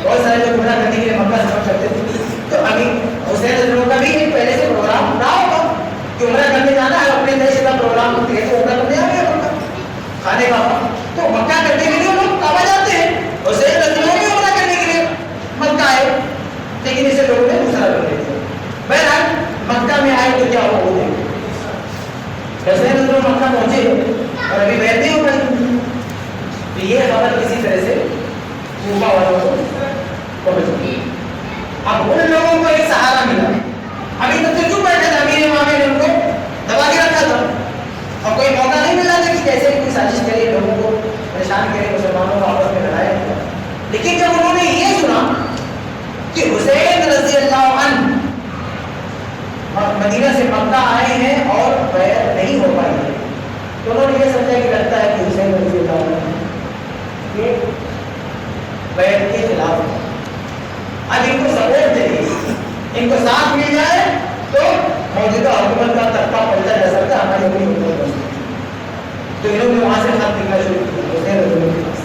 بہت سارے لوگ عمرہ کرنے کے لیے مکہ سفر کرتے تھے. تو ابھی حسین رضی اللہ کا بھی ایک پہلے سے پروگرام نہ ہوگا کہ عمرہ کرنے جانا ہے, اپنے دیش کا پروگرام ہوتے ہیں تو عمرہ کرنے آ گیا مکہ کھانے کا, تو مکہ کرنے کے لیے لوگ کعبہ جاتے ہیں. حسین رضی اللہ بھی عمرہ کرنے کے لیے مکہ آئے, لیکن اسے لوگوں نے دوسرا کر دیا. بہرحال مکہ میں آئے تو کیا ہو گئے, حسین رضی اللہ مکہ پہنچے اور ابھی بیعت نہیں ہو پائی. تو یہ خبر کسی طرح سے کوفہ والوں کو پہنچ گئی. اب ان لوگوں کو ایک سہارا ملا, ابھی تک تو چپ بیٹھے تھے, امیر معاویہ نے ان کو دبا کے رکھا تھا اور کوئی موقع نہیں ملا تھا کہ کیسے کوئی سازش کرے, لوگوں کو پریشان کرے, مسلمانوں کو آپس میں لڑائے. لیکن جب انہوں نے یہ سنا کہ حسین رضی اللہ عنہ مدینہ سے مکہ آئے ہیں اور بیعت نہیں ہو پائی ہے, تو انہوں نے یہ سمجھا کہ لگتا ہے کہ حسین رضی اللہ عنہ یہ بیعت کے خلاف ہے. اب ان کو سپورٹ دے, ان کو ساتھ مل جائے تو موجودہ حکومت کا تختہ پلٹا جا سکتا ہے, ہماری اپنی حکومت بن سکتی ہے. تو انہوں نے وہاں سے خط لکھنا شروع کیا حسین رضی اللہ کے پاس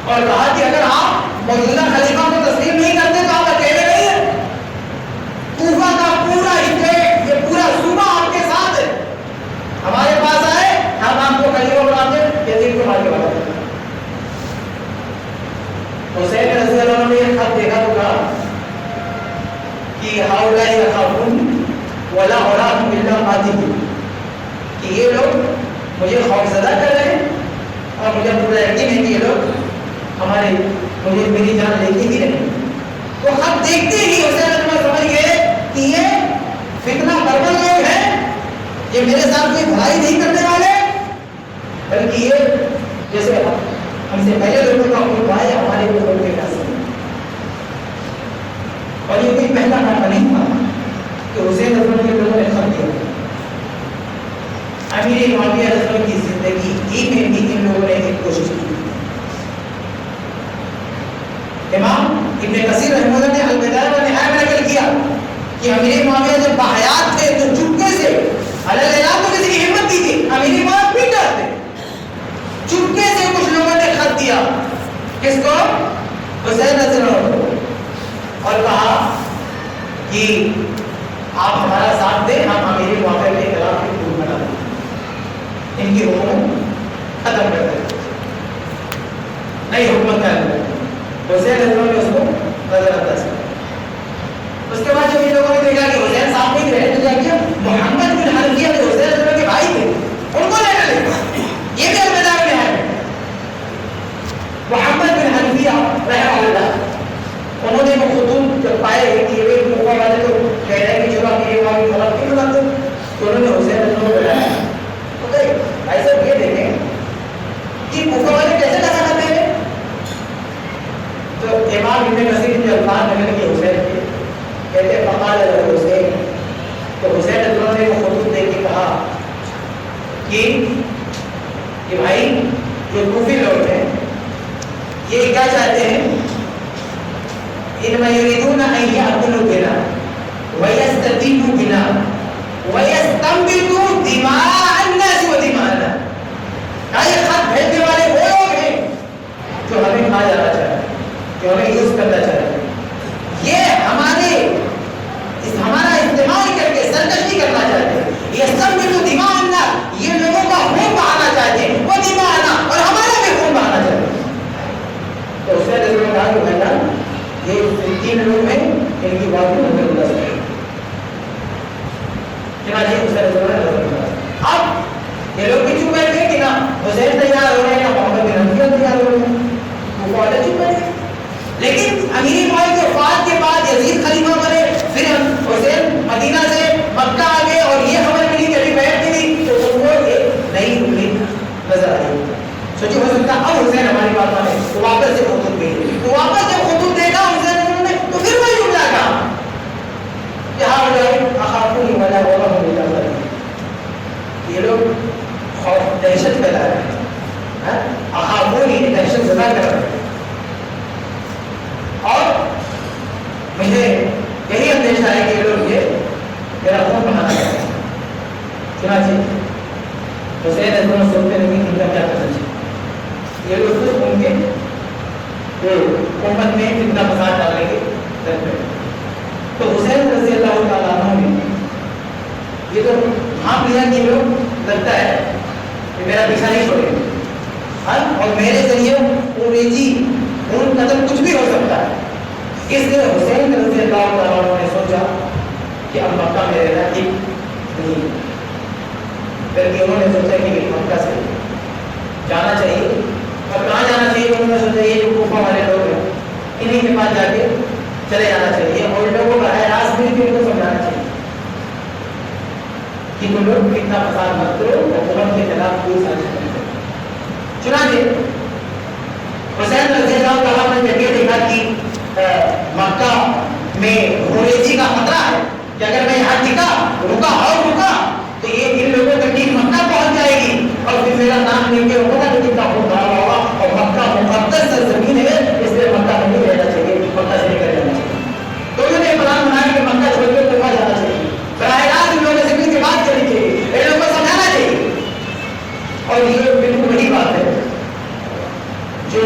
اور کہا کہ اگر آپ موجودہ خلیفہ کو تسلیم نہیں کرتے تو آپ اکیلے نہیں ہیں, کوفہ کا پورا اسٹیٹ, یہ پورا صوبہ آپ کے ساتھ ہے, ہمارے پاس آئے, ہم آپ کو خلیفہ بناتے ہیں, یزید کو مار کے بنا دیتے ہیں. حسین رضی اللہ عنہ نے یہ خط دیکھا تو کہا کہ ہؤلاء یخافون ولا اراہم الا قاتلین, کہ یہ لوگ مجھے خوفزدہ کر رہے ہیں اور مجھے پورا یقین ہے کہ یہ لوگ مجھے میری جان لے کے ہی رہیں. تو خط دیکھتے ہی حسین رضی اللہ سمجھ گئے کہ یہ فتنہ پرور لوگ ہیں, یہ میرے ساتھ کوئی بھلائی نہیں کرنے والے, بلکہ یہ جیسے ہم سے پہلے لوگوں کا حکم ہے ہمارے اوپر کے فیصلے. اور یہ کوئی پہلا موقع نہیں تھا کہ حسین رضی اللہ کے لوگوں نے خط دیا. امیر معاویہ رضی اللہ کی زندگی میں بھی ان لوگوں نے ایک کوشش کی. امام ابن کثیر رحمہ اللہ نے البدایہ و النہایہ میں نقل کیا کہ امیر معاویہ جب بحیات تھے تو چپکے سے اعلان تو کسی کی ہمت نہیں تھی, امیر معاویہ پیٹ ڈالتے, چپکے سے کچھ لوگوں نے خط دیا کس کو, حسین رضی اللہ عنہ, اور کہا کہ آپ ہمارا ساتھ دیں, ہم امیر معاویہ کے خلاف ایک حکم بنا دیں, ان کی حکومت ختم کر دیں, نئی حکومت قائم کر دیں. حسین رضی اللہ نے اس کو نظر انداز کیا. اس کے بعد جب ان لوگوں نے دیکھا کہ حسین صاحب نہیں رہے تو کیا کیا, محمد بن حنفیہ جو حسین رضی اللہ کے بھائی تھے ان کو لے لے, یہ بھی البدایہ میں ہے. محمد بن حنفیہ رحمہ اللہ, انہوں نے وہ خطوط جب پائے کہ یہ کوفہ والے تو کہہ رہے ہیں کہ چلو آپ یہ وہاں کی خلاف کیوں بناتے, تو انہوں نے حسین رضی اللہ کو بلایا. اوکے ایسا یہ دیکھیں کہ کوفہ والے کیسے لگا کرتے ہیں. تو امام ابن کثیر نے الفاظ نقل کیے حسین کے, کہتے ہیں فقال حسین, تو حسین رضی اللہ نے وہ خطوط دے کے کہا کہ بھائی جو کوفی لوگ ہیں یہ کیا چاہتے ہیں, انما یریدون ان یاکلوا بنا ویستتیبوا بنا ویستنبتوا دماء الناس ودماءنا, کہ انہیں یوز کرنا چاہتے ہیں. یہ ہمارا استعمال کر کے سرکشی کرنا چاہتے ہیں. یہ سب میں جو دماغ اندر یہ لوگوں کا خون بہانا چاہتے ہیں, وہ دماغ آنا اور ہمارا بھی خون بہانا چاہتے ہیں. تو اس نے کہا کہ بھائی جان یہ 3 لوگ ہیں, ان کی بات کو نظر انداز کریں. چنانچہ اس نے نظر انداز. اب یہ لوگ بھی چپ بیٹھ گئے کہ نا حسین تیار ہو رہے ہیں, محمد بن حنفیہ تیار ہو رہے ہیں, وہ فوجیں چپ بیٹھ گئے. لیکن امیر معاویہ کے وفات کے بعد یزید خلیفہ بنے, پھر حسین مدینہ سے مکہ آ گئے اور یہ خبر ملی کہ ابھی بیعت ملی, تو ان کو ایک نئی امید نظر آئی. سوچے ہو سکتا اب حسین ہماری بات مانے, تو واپس سے خطوط بھیجے. تو واپس جب خطوط دیکھا حسین نے تو پھر وہی جملہ کہا کہ ہاں جائے اخافونی ولا وهم يجادلون. یہ لوگ خوف دہشت پھیلا رہے ہیں, اخافونی دہشت زدہ کر رہے ہیں, اور مجھے یہی اندیشہ ہے کہ یہ لوگ یہ میرا خون بہانا چاہتے ہیں. چنانچہ حسین ایسا سوچتے نہیں کہ ان کا کیا کرنا چاہیے. یہ لوگ خود ان کے حکومت میں کتنا فساد ڈالیں گے کرتے ہیں. تو حسین رضی اللہ تعالیٰ عنہ نے یہ تو بھانپ لیا کہ لوگ لگتا ہے کہ میرا پیچھا نہیں چھوڑے گا اور میرے ذریعے ان قدم کچھ بھی ہو سکتا ہے. اس لیے حسین رضی اللہ تعالیٰ عنہ نے سوچا کہ اب مکہ میں رہنا ٹھیک نہیں, بلکہ انہوں نے سوچا کہ مکہ سے جانا چاہیے. اور کہاں جانا چاہیے؟ انہوں نے سوچا یہ جو کوفہ والے لوگ ہیں انہیں کے پاس جا کے چلے جانا چاہیے اور لوگوں کو براہ راست بھی ان کو سمجھانا چاہیے کہ تم لوگ اتنا فساد مت کرو, حکومت کے خلاف کوئی سازش نہیں کرو. چنانچہ حسین رضی اللہ تعالیٰ نے جب یہ دیکھا کہ مکہ میں غریزی کا خطرہ ہے کہ اگر میں یہاں رکا تو یہ ان لوگوں تک مکہ پہنچ جائے گی اور پھر میرا نام لے کے ہوگا کہ کتنا خون بہا ہوگا, اور مکہ مقدس سرزمین ہے, اس لیے مکہ میں نہیں رہنا چاہیے, مکہ سے نکل جانا چاہیے. تو انہوں نے پلان بنایا کہ مکہ چھوڑ کے کوفہ جانا چاہیے, براہ راست ان لوگوں سے مل کے بات کرنی چاہیے, ان لوگوں کو سمجھانا چاہیے. اور یہ بالکل وہی بات ہے جو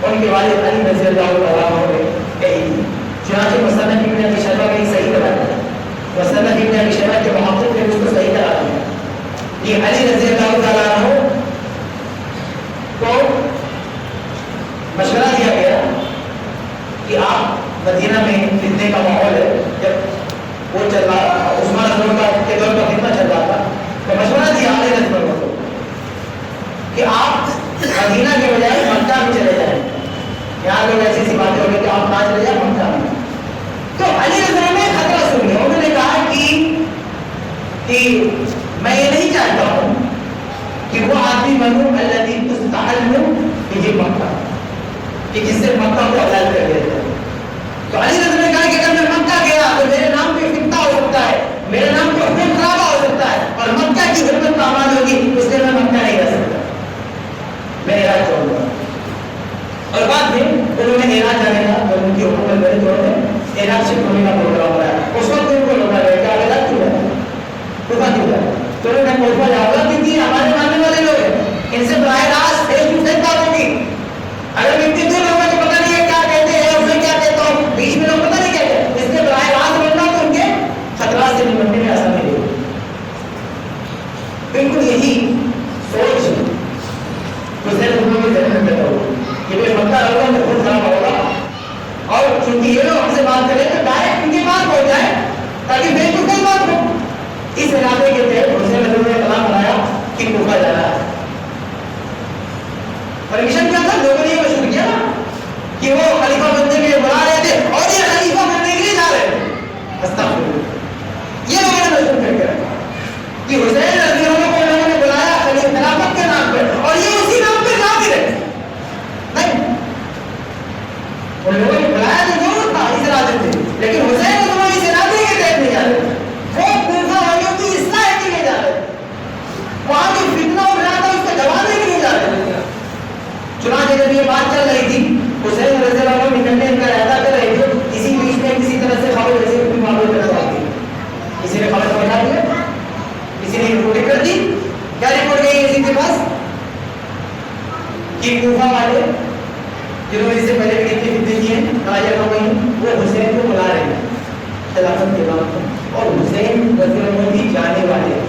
ان کے والد علی رضی اللہ عنہ نے کہی. چنانچہ مصنف ابن ابی شیبہ میں صحیح کرایا, مصنف ابن ابی شیبہ کے محقق نے اس کو صحیح کرا دیا کہ علی رضی اللہ تعالیٰ عنہ کو مشورہ دیا گیا کہ آپ مدینہ میں فتنے کا ماحول ہے, جب وہ چل رہا عثمان رضی اللہ کے دور پر فتنہ چل رہا تھا, تو مشورہ دیا علی رضی اللہ کو کہ آپ مدینہ کے بجائے مکہ میں چلے جائیں. یہاں لوگ ایسی سی باتیں ہو گئی کہ آپ کہاں چلے جائیں, مکہ میں. تو علی رضی اللہ نے خطرہ سن لیا, انہوں نے کہا کہ میں یہ نہیں چاہتا ہوں کہ وہ آدمی بنوں الذی تستحل به مکہ, کہ جس سے مکہ کو حلال کر دیا جائے. تو علی رضی اللہ نے کہا کہ اگر میں مکہ گیا تو میرے نام پہ فتنہ ہو سکتا ہے, میرے نام پہ خون خرابہ ہو سکتا ہے, اور مکہ کی حرمت پامال ہوگی, اس لیے میں مکہ نہیں رہ سکتا, میں عراق چھوڑ دوں. اور بعد میں انہوں نے عراق جانے کا, اور ان کی حکومت بڑی طور پہ عراق شفٹ ہونے کا پروگرام بنایا. اس وقت ان کو لوگا رہے کہ عراق کیوں ہے, کوفہ کیوں ہے. تو انہوں نے کوفہ جاؤگا کیونکہ ہمارے ماننے والے لوگ ہیں, ان سے براہ راست فیس ٹو فیس بات ہوگی. اگر اتنے دور لوگوں کو پتہ نہیں ہے کیا کہتے ہیں اور میں کیا کہتا ہوں, بیچ میں لوگ پتہ نہیں کہتے, اس لیے براہ راست بننا تو ان کے خطرات سے نمٹنے میں آسانی نہیں ہوگی. بالکل یہی سوچ حسین رضی اللہ ذہن میں پیدا ہوگی کہ بھائی مکہ ہوگا تو خود خراب ہوگا, اور چونکہ یہ لوگ ہم سے بات کریں تو ڈائریکٹ ان کی بات ہو جائے تاکہ فیس ٹو فیس بات ہو. اس ارادے کے تحت حسین رضی اللہ نے پلان بنایا کہ کوفہ جانا ہے. پرمیشن کیا تھا, لوگوں نے یہ مشہور کیا کہ وہ خلیفہ بننے کے لیے بلا رہے تھے اور یہ خلیفہ بننے کے لیے جا رہے تھے. یہ لوگوں نے مشہور کر کے رکھا کہ حسین رضی اللہ کو لوگوں نے بلایا خلافت کے نام پہ, اور یہ اسی نام پہ جا بھی رہے. نہیں, ان لوگوں نے بلایا تو ضرور تھا اس ارادے سے, لیکن حسین رضی اللہ اس ارادے کے تحت نہیں جا رہے, وہ کوفہ والوں کی اصلاح کے لیے جا رہے, وہاں جو فتنہ ہو رہا تھا اس کو دبانے کے لیے جا رہے. چنانچہ جب یہ بات چل رہی تھی, حسین رضی اللہ عنہ نکلنے کا ارادہ کر رہے تھے, اسی بیچ میں کسی طرح سے خبر جیسے کوئی معلوم طرف آ گئی, کسی نے خبر پہنچا دیا, کسی نے رپورٹ کر دی. کیا رپورٹ گئی کسی کے پاس کہ کوفہ والے جنہوں نے اس سے پہلے بھی راجہ نوئی وہ حسین کو بلا رہے ہیں خلافت کے بعد, اور حسین رضی اللہ عنہ بھی جانے والے ہیں.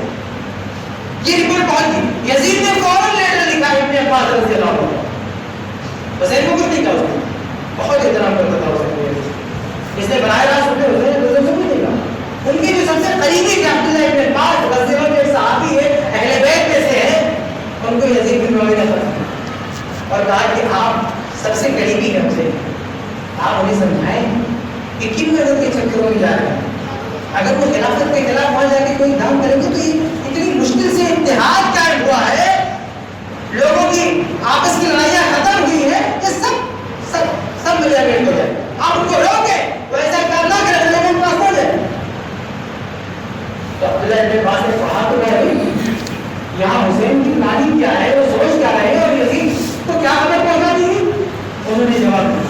یہ رپورٹ پہنچی, یزید نے فوراً لیٹر لکھا ابن عباس رضی اللہ عنہ. حسین کو کچھ نہیں کہا, اس نے بہت احترام کرتا تھا حسین کو, اس نے براہ راست اپنے حسین رضی اللہ عنہ کو نہیں کہا. ان کے جو سب سے قریبی تھے عبداللہ ابن عباس رضی اللہ عنہ کے صحابی ہے, اہل بیت میں سے ہے, ان کو یزید بن معاویہ نے کہا اور کہا کہ آپ سب سے قریبی ہیں سے, آپ انہیں سمجھائیں کہ کن مدد کے چکروں میں جا رہے ہیں. اگر وہ خلافت کے خلاف وہاں جا کے کوئی کام کریں گے تو یہ اتنی مشکل سے اتحاد قائم ہوا ہے, لوگوں کی آپس کی لڑائیاں ختم ہوئی ہے, یہ سب مل جائے ہو جائے. آپ ان کو روکے تو ایسا کام نہ کریں, لوگوں کے پاس ہو جائے. تو عبداللہ ابن عباس نے کہا تو ہے یہاں حسین کی پلاننگ کیا ہے, وہ سوچ کیا رہے ہیں, اور یزید تو کیا خبر پہنچا دی. انہوں نے جواب دیا,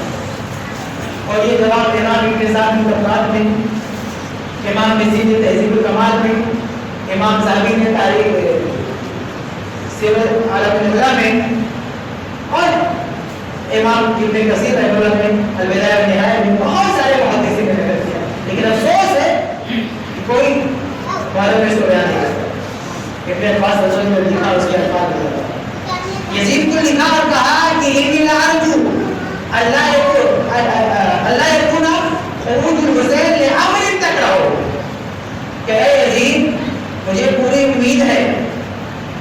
اور یہ جواب دینا ابن سعد کی طبقات میں, امام مزید نے تہذیب الکمال میں, امام ذہبی نے تاریخ سیر اعلام نبلا میں, اور امام ابن کثیر رحمہ اللہ نے البدایہ والنہایہ میں بہت سارے محدثین نے ذکر کیا. لیکن افسوس ہے کہ کوئی بارے میں اس کو بیان نہیں کرتا. ابن عباس رضی اللہ عنہ نے لکھا, اس کے الفاظ بتایا, یزید کو لکھا اور کہا کہ انی لارجو اللہ یکون خروج الحسین لعمل تکرہو, کہ اے یزید مجھے پوری امید ہے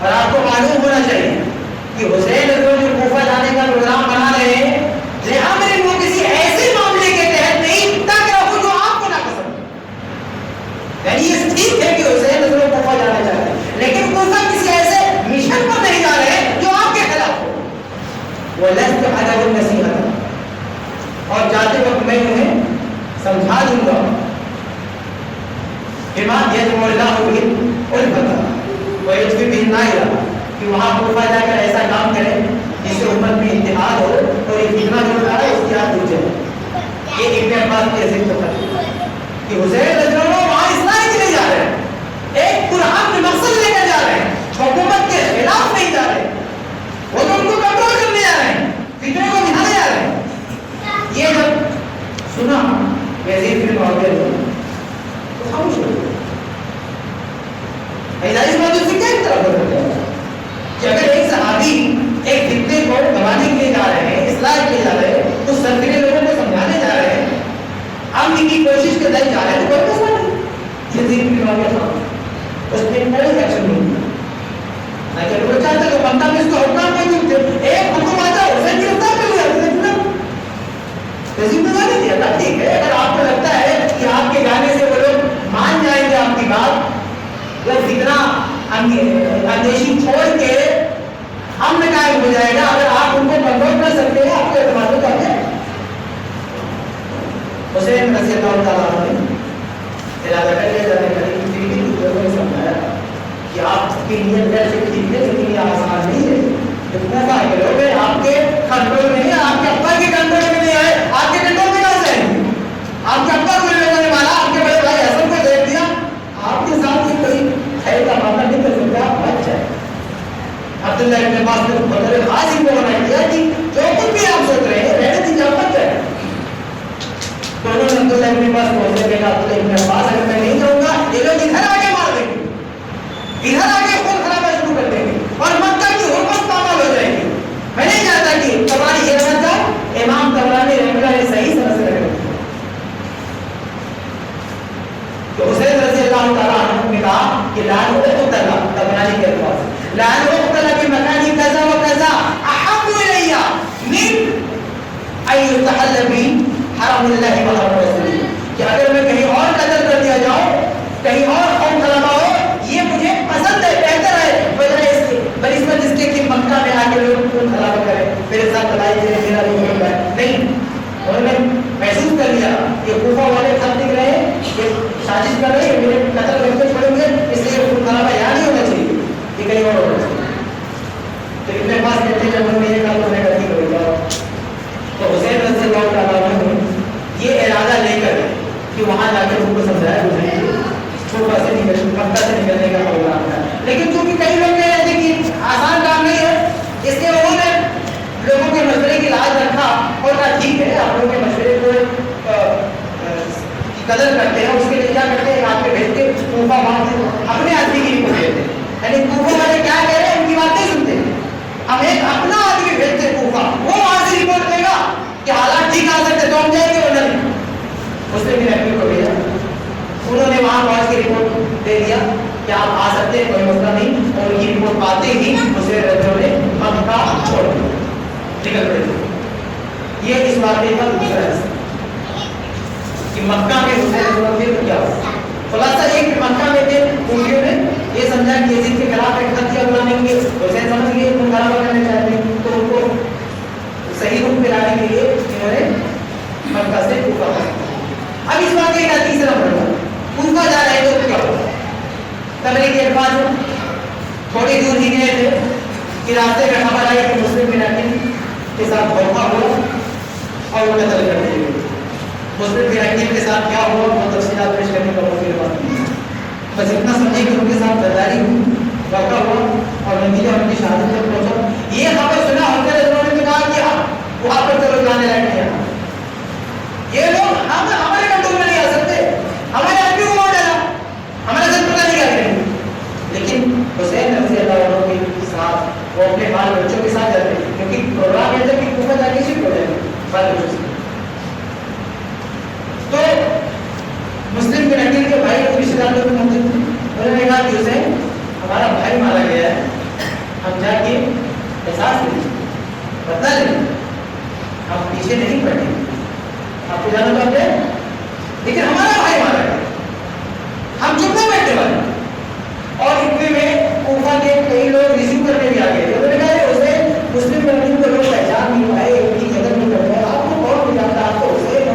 اور آپ کو معلوم ہونا چاہیے کہ حسین جو کوفہ جانے کا پروگرام بنا رہے ہیں لعمل, وہ کسی ایسے معاملے کے تحت نہیں تکرہو جو آپ کو ناپسند ہے. یعنی یہ ٹھیک ہے کہ حسین کوفہ جانا چاہتے ہیں, لیکن کوفہ کسی ایسے مشن پر نہیں جا رہے جو آپ کے خلاف ہو. وَلَسْتُ عَلَوْا النَّصِيحَةَ, اور جاتے وقت میں انہیں سمجھا دوں گا امام یجمع اللہ بہ الفتح ویطفی بہ النائرہ, کہ وہاں کوفہ جا کر ایسا کام کریں جس سے امت میں اتحاد ہو اور یہ فتنہ جو ہوتا ہے اس کی یاد بجھ جائے. یہ ابن عباس کی عزت تو ہے کہ حسین رضی اللہ عنہ وہاں اصلاح کے لیے جا رہے ہیں, ایک پرامن مقصد لے کر جا رہے ہیں, حکومت کے خلاف نہیں جا رہے, وہ تو ان کو کنٹرول کرنے جا رہے ہیں, فتنے کو مٹھانے جا رہے ہیں. یہ جب سنا یزید بن معاویہ تو خاموش ہو گئے. اس بات سے کیا طرح بدل گیا کہ اگر ایک صحابی ایک فتنے کو دبانے کے لیے جا رہے ہیں, اصلاح کے لیے جا رہے ہیں, تو سرکرے لوگوں کو سمجھانے جا رہے ہیں, امن کی کوشش کے لیے جا رہے ہیں, تو کوئی مسئلہ نہیں. یزید بن معاویہ تھا, اس نے کوئی ایکشن نہیں لیا. اگر وہ چاہتا تو بندہ میں اس کو حکام نہیں دیتے, ایک حکم آتا حسین گرفتار کر لیا, یزید نے جانے دیا تھا. ٹھیک ہے, اگر آپ کو لگتا ہے کہ آپ کے جانے سے وہ لوگ مان جائیں گے آپ کی بات, وہ فتنہ اندیشی چھوڑ کے امن قائم ہو جائے گا, اگر آپ ان کو کنٹرول کر سکتے ہیں, آپ کو اعتماد ہوتا ہے. حسین رضی اللہ تعالیٰ عنہ نے ارادہ کر لیا جانے کا, لیکن لوگوں نے سمجھایا کہ آپ کی نیت غیر سے ٹھیک ہے, لیکن یہ آسان نہیں ہے. کوفہ کے لوگ آپ کے کنٹرول میں نہیں, آپ کے ابا کے کنٹرول میں نہیں آئے, آپ کے کنٹرول میں کہاں سے آئیں گے؟ آپ کے ابا کو لوگوں نے مارا, آپ کے بڑے بھائی حسن کو دیکھ دیا, آپ کے ساتھ یہ کوئی خیر کا معاملہ نہیں کر سکتا, آپ بچ جائیں. عبداللہ ابن عباس نے بدل خاص ہی کو بنا دیا کہ جو کچھ بھی آپ سوچ رہے ہیں رہنے دیجیے, آپ بچ جائیں. تو انہوں نے عبداللہ ابن عباس کو حضرت کہا, عبداللہ ابن عباس اگر میں نہیں جاؤں گا یہ لوگ ادھر آگے مار دیں گے, ادھر آگے خون خرابہ شروع کر دیں گے, اور مکہ کی حکومت پامال ہو جائے گی. میں نہیں چاہتا کہ تبرانی یہ سمجھ جائے. امام تبرانی رحمہ اللہ نے صحیح سمجھ سے رکھا. تو حسین رضی اللہ تعالیٰ عنہ نے کہا کہ لعن اقتل, تبرانی کے الفاظ, لعن اقتل بمکان کذا و کذا احب الی من ان یستحل بی حرم اللہ و حرم رسولہ, کہ اگر میں کہیں اور قتل کر دیا جاؤں, کہیں اور قوم خرابہ ہو, یہ مجھے پسند ہے, بہتر ہے بجائے اس کے بنسبت اس کے کہ مکہ میں آ کے لوگ خون خرابہ کریں, میرے ساتھ لڑائی کریں, میرا نہیں ہے. نہیں, انہوں نے محسوس کر لیا کہ کوفہ والے خط لکھ رہے ہیں, یہ سازش کر رہے ہیں, میرے قتل کر کے چھوڑیں گے, اس لیے خون خرابہ یہاں نہیں ہونا چاہیے, یہ کہیں اور ہونا چاہیے. تو ابن عباس کہتے ہیں جب انہوں نے یہ کہا تو میں غلطی کروں گا. تو حسین رضی اللہ تعالیٰ عنہ نے یہ ارادہ لے کر کہ وہاں جا کے ان کو سمجھایا کوفہ سے مکہ سے نکلنے کا پروگرام تھا. لیکن چونکہ کئی لوگ کہہ رہے تھے کہ آسان کام نہیں ہے, اس لیے انہوں نے لوگوں کے مشورے کی لاج رکھا اور کہا ٹھیک ہے, آپ لوگوں کے مشورے کو قدر کرتے ہیں اس کے لیے کیا کرتے ہیں آپ کے بھیج کے کوفہ وہاں سے اپنے آدمی کی رپورٹ دیتے ہیں. یعنی کوفہ والے کیا کہہ رہے ہیں ان کی باتیں سنتے ہیں. ہم ایک اپنا آدمی بھیجتے ہیں کوفہ, وہ وہاں سے رپورٹ دے گا کہ حالات ٹھیک آ سکتے تو ہم جائیں گے ورنہ نہیں. اس نے بھی اپنے کو بھیجا, انہوں نے وہاں پہنچ کے رپورٹ دے دیا کہ آپ آ سکتے ہیں, کوئی مسئلہ نہیں. اور ان کی رپورٹ پاتے ہی دوسرے رجوں نے مکہ چھوڑ دیا, نکل پڑے تھے. یہ اس واقعے کا دوسرا حصہ کہ مکہ میں حسین کیا ہوا. خلاصہ یہ کہ مکہ میں تھے, کوفیوں نے یہ سمجھا کہ یزید کے خلاف ایک خطیہ بنائیں گے. حسین سمجھ گئے تم غلبہ کرنا چاہتے ہیں, تو ان کو صحیح رخ پہ لانے کے لیے انہوں نے مکہ سے کوفہ بھیجا. اب اس واقعے کا تیسرا مرحلہ, کوفہ جا رہے تو کیا ہوا. تبلیغ کے بعد تھوڑی دور ہی گئے تھے کہ راستے میں خبر آئی کہ مسلم بن عقیل کے ساتھ دھوکہ ہوا اور وہ قتل کر دیے گئے. مسلم بن عقیل کے ساتھ کیا ہوا وہ تفصیلات پیش کرنے کا موقع بات نہیں ہے, بس اتنا سمجھے کہ ان کے ساتھ غداری ہوئی, دھوکہ ہوا اور نتیجہ ان کی شہادت تک پہنچا. یہ خبر سنا ان کے رسولوں نے کہا کہ وہاں پر چلو جانے لائق ہے. یہ لوگ ہمارے کنٹرول میں نہیں آ سکتے, ہمارے آدمی کو مار ڈالا, ہمارے ساتھ پتہ نہیں کیا کریں. لیکن حسین رضی اللہ عنہ کے ساتھ وہ اپنے بال بچوں کے ساتھ جاتے ہیں, کیونکہ پروگرام یہ تھا کہ کوفہ جا کے شفٹ ہو جائے بال بچوں سے. تو مسلم بن عقیل کے بھائی کو رشتے دار لوگ موجود تھے, انہوں نے کہا کہ حسین ہمارا بھائی مارا گیا ہے, ہم جا کے احساس لیں, بدلا لیں, ہم پیچھے نہیں پڑیں, آپ کو جانا چاہتے ہیں لیکن ہمارا بھائی مارا گیا, ہم چپ نہیں بیٹھنے والے. اور اتنے میں کوفہ کے کئی لوگ ریسیو کرنے بھی آ گئے تھے. انہوں نے کہا حسین مسلم بن عقیل کو لوگ پہچان نہیں پائے, ان کی قدر نہیں کرتے, آپ کو کون نہیں جانتا, آپ کو حسین ہو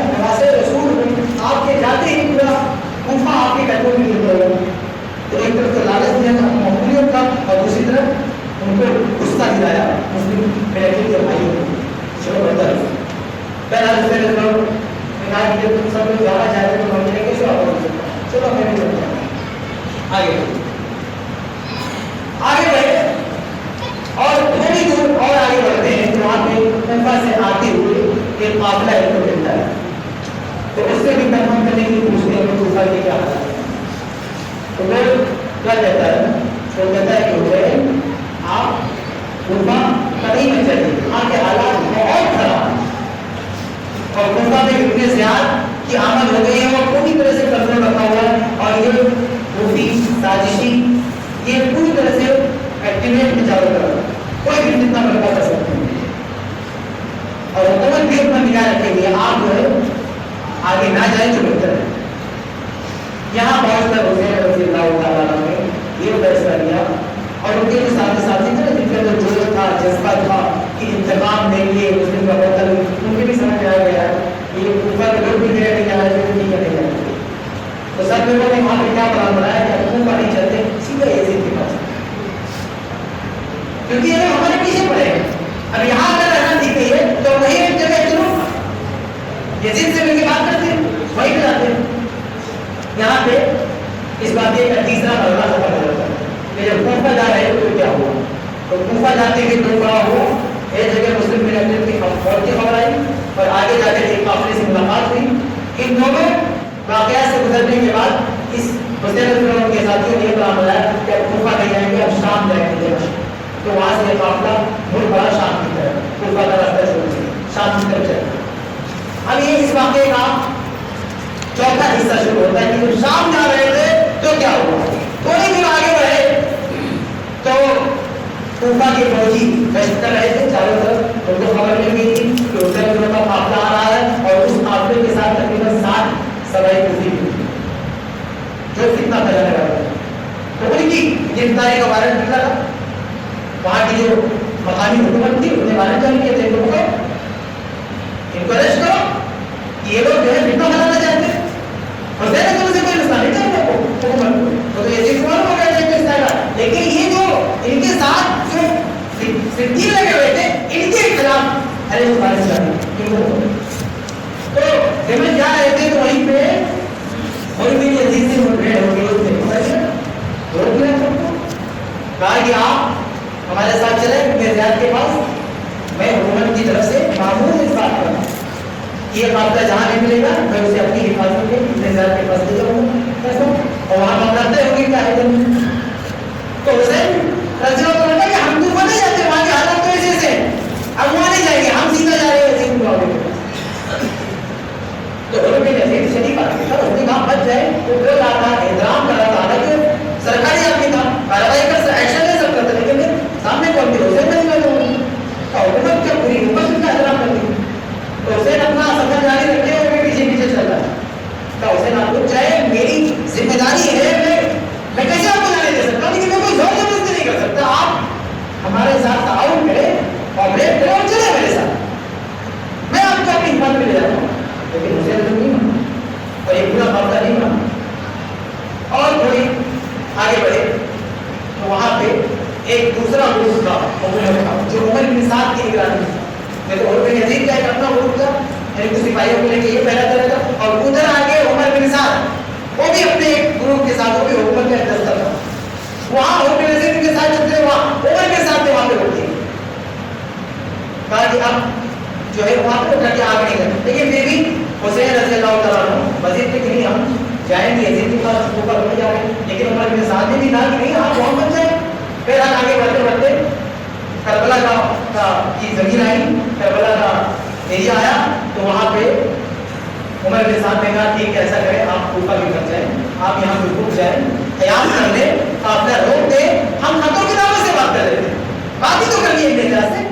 نواز رسول, آپ کے جاتے ہی پورا کوفہ آپ کے قدموں میں گر گیا. تو ایک طرف تو لالچ دیا تھا مقبولیت کا, اور دوسری طرف ان کو غصہ دلایا مسلم بن عقیل کے بھائیوں کو. چلو بہتر ہے. پہلا حسین نے کہا کہ جب تم سب لوگ جانا چاہتے تو ہم نے کیسے آپ چلو میں بھی چلتا ہوں. آگے بڑھے اور تھوڑی دور اور آگے بڑھتے ہیں تو وہاں پہ کوفہ سے آتے ہوئے ایک قافلہ ایک کو ملتا ہے. تو اس سے بھی کنفرم کرنے کے لیے پوچھتے ہیں کہ کوفہ کے کیا حالات ہے. تو وہ کیا کہتا ہے, وہ کہتا ہے کہ حسین آپ کوفہ کہیں نہیں چاہیے, وہاں کے حالات بہت خراب ہیں اور کوفہ میں اتنے زیادہ کی آمد ہو گئی ہے اور پوری طرح سے کنٹرول رکھا ہوا ہے. اور یہ مفتی سازشی یہ پوری طرح سے ایکٹیویٹ میں چالو کر رہا ہے, کوئی بھی جتنا بڑھتا کر سکتے ہیں. اور حکومت بھی اپنا نگاہ رکھے ہوئے, آپ جو ہے آگے نہ جائیں جو بہتر ہے. یہاں بہت سارے حسین رضی اللہ تعالیٰ عنہ نے یہ فیصلہ لیا اور ان کے جو ساتھی تھے جن کا جو جوش تھا, جذبہ تھا کہ انتقام دیں گے مسلم کا قتل, ان کے بھی سمجھ میں آ گیا ہے یہ کوفہ کے لوگ بھی میرے نہیں جانا چاہتے, نہیں کرنے جاتے. تو سب لوگوں نے وہاں پہ کیا پلان بنایا کہ کوفہ نہیں چلتے, سیدھا یزید کے پاس, کیونکہ یہ لوگ ہمارے پیچھے پڑے ہیں. اب یہاں اگر رہنا دی گئی ہے تو وہی ایک جگہ چلو یزید سے مل کے بات کرتے ہیں, وہی پہ جاتے ہیں. یہاں پہ اس بات کا تیسرا مرحلہ ختم ہو جاتا ہے کہ جب کوفہ جا رہے تو کیا ہوا. تو کوفہ جاتے ہوئے تو کہا ہوا ایک جگہ مسلم بن عقیل کی فوج کی خبر آئی اور آگے جا کے ایک قافلے سے ملاقات ہوئی. ان دونوں واقعات سے گزرنے کے بعد اس حسین رضی اللہ عنہ کے ساتھیوں نے یہ پلان بنایا کہ اب کوفہ نہیں جائیں گے, اب شام جائیں گے. تو وہاں سے یہ قافلہ بہت بڑا شام کی طرف, کوفہ کا راستہ چھوڑ کے شام کی طرف چلا. اب یہ اس واقعے کا چوتھا حصہ شروع ہوتا ہے کہ جب شام جا رہے تھے تو کیا ہوا. تھوڑی دور آگے بڑھے تو کوفہ کے فوجی گشت کر رہے تھے چاروں طرف, ان کو خبر مل گئی تھی کہ حسین رضی اللہ کا قافلہ آ رہا ہے اور اس قافلے کے ساتھ تقریباً 60 سواری کوفی بھی جو فتنہ پھیلانے والا تھا. تو ان کی گرفتاری کا وارنٹ نکلا تھا. وہاں کی جو مقامی حکومت تھی انہیں وارنٹ جاری کیا تھا ان لوگوں کو انکریج کرو کہ یہ لوگ جو ہے فتنہ پھیلانا چاہتے ہیں. حسین رضی اللہ سے کوئی مسئلہ نہیں تھا حکومت کو, تو یہ چیز معلوم ہو گیا تھا اس طرح کا. لیکن یہ جو ان کے ساتھ جو صدیق لگے ہوئے تھے ان کے خلاف ارے بارش جاتی تو جب جا رہے تھے تو وہیں پہ وہی بھی یزید سے بھیڑ ہو گئی. روک لیا سب کو, کہا کہ آپ ہمارے ساتھ چلے میرے زیاد کے پاس, میں حکومت کی طرف سے معمول اس بات کروں. یہ قافلہ جہاں نہیں ملے گا میں اسے اپنی حفاظت کے انتظار کے پاس لے جاؤں گا اور وہاں پکڑتے ہوں گے کیا ہے تو حسین رضی اللہ عنہ کہ ہم تو نہیں جاتے وہاں کے حالات تو ایسے سے اب وہاں نہیں جائیں گے ہم سیدھا جا رہے ہیں یزید معاویہ کے پاس تو انہوں نے یزید سے نہیں بات کی اس نے کہا بچ جائے تو ڈر رہا تھا احترام کر رہا تھا حالانکہ سرکاری آدمی تھا کارروائی کر ایکشن لے سکتا تھا لیکن سامنے کون تھی حسین نہیں میں حکومت کیا پوری حکومت کا احترام کرتی تو حسین اپنا سفر جاری رکھے اور میں پیچھے پیچھے چل رہا ہے تو حسین آپ رک جائے میری ذمہ داری ہے میں کیسے آپ کو جانے دے سکتا ہوں لیکن میں کوئی زور زبردستی نہیں کر سکتا آپ ہمارے ساتھ تعاون کریں اور بریک کریں اور چلے میرے ساتھ میں آپ کو اپنی حفاظت میں لے جاتا ہوں لیکن حسین تو نہیں مانا اور یہ پورا معاملہ نہیں مانا اور تھوڑی آگے بڑھے تو وہاں پہ ایک دوسرا گروپ تھا جو عمر بن سعد کی نگرانی تھی تو عمر بن یزید کا ایک اپنا گروپ تھا یعنی کچھ سپاہیوں کو لے کے یہ پہلا طرح تھا اور ادھر آگے عمر بن سعد وہ بھی اپنے ایک گروپ کے ساتھ وہ بھی حکومت کا دستہ تھا وہاں عمر بن یزید کے ساتھ چلتے وہاں عمر کے ساتھ وہاں پہ ہوتی کہا کہ اب جو ہے وہاں پہ اٹھا کے آگ نہیں کرتے لیکن پھر بھی حسین رضی اللہ تعالیٰ عنہ مزید پہ کہ نہیں ہم جائیں گے یزید کے پاس اوپر ہو جا رہے ہیں لیکن عمر بن سعد نے بھی کہا کہ نہیں آپ وہاں بچ جائیں پھر ہم آگے بڑھتے بڑھتے کربلا کا کی زمین آئی کربلا کا ایریا آیا تو وہاں پہ عمر بن سعد نے کہا ٹھیک ہے ایسا کریں آپ اوپر بھی کر جائیں آپ یہاں پہ رک جائیں قیام کر لیں قافلہ روک دیں ہم خطوں کی دعوت سے بات کر رہے تھے بات ہی تو کر لیے ایک طرح سے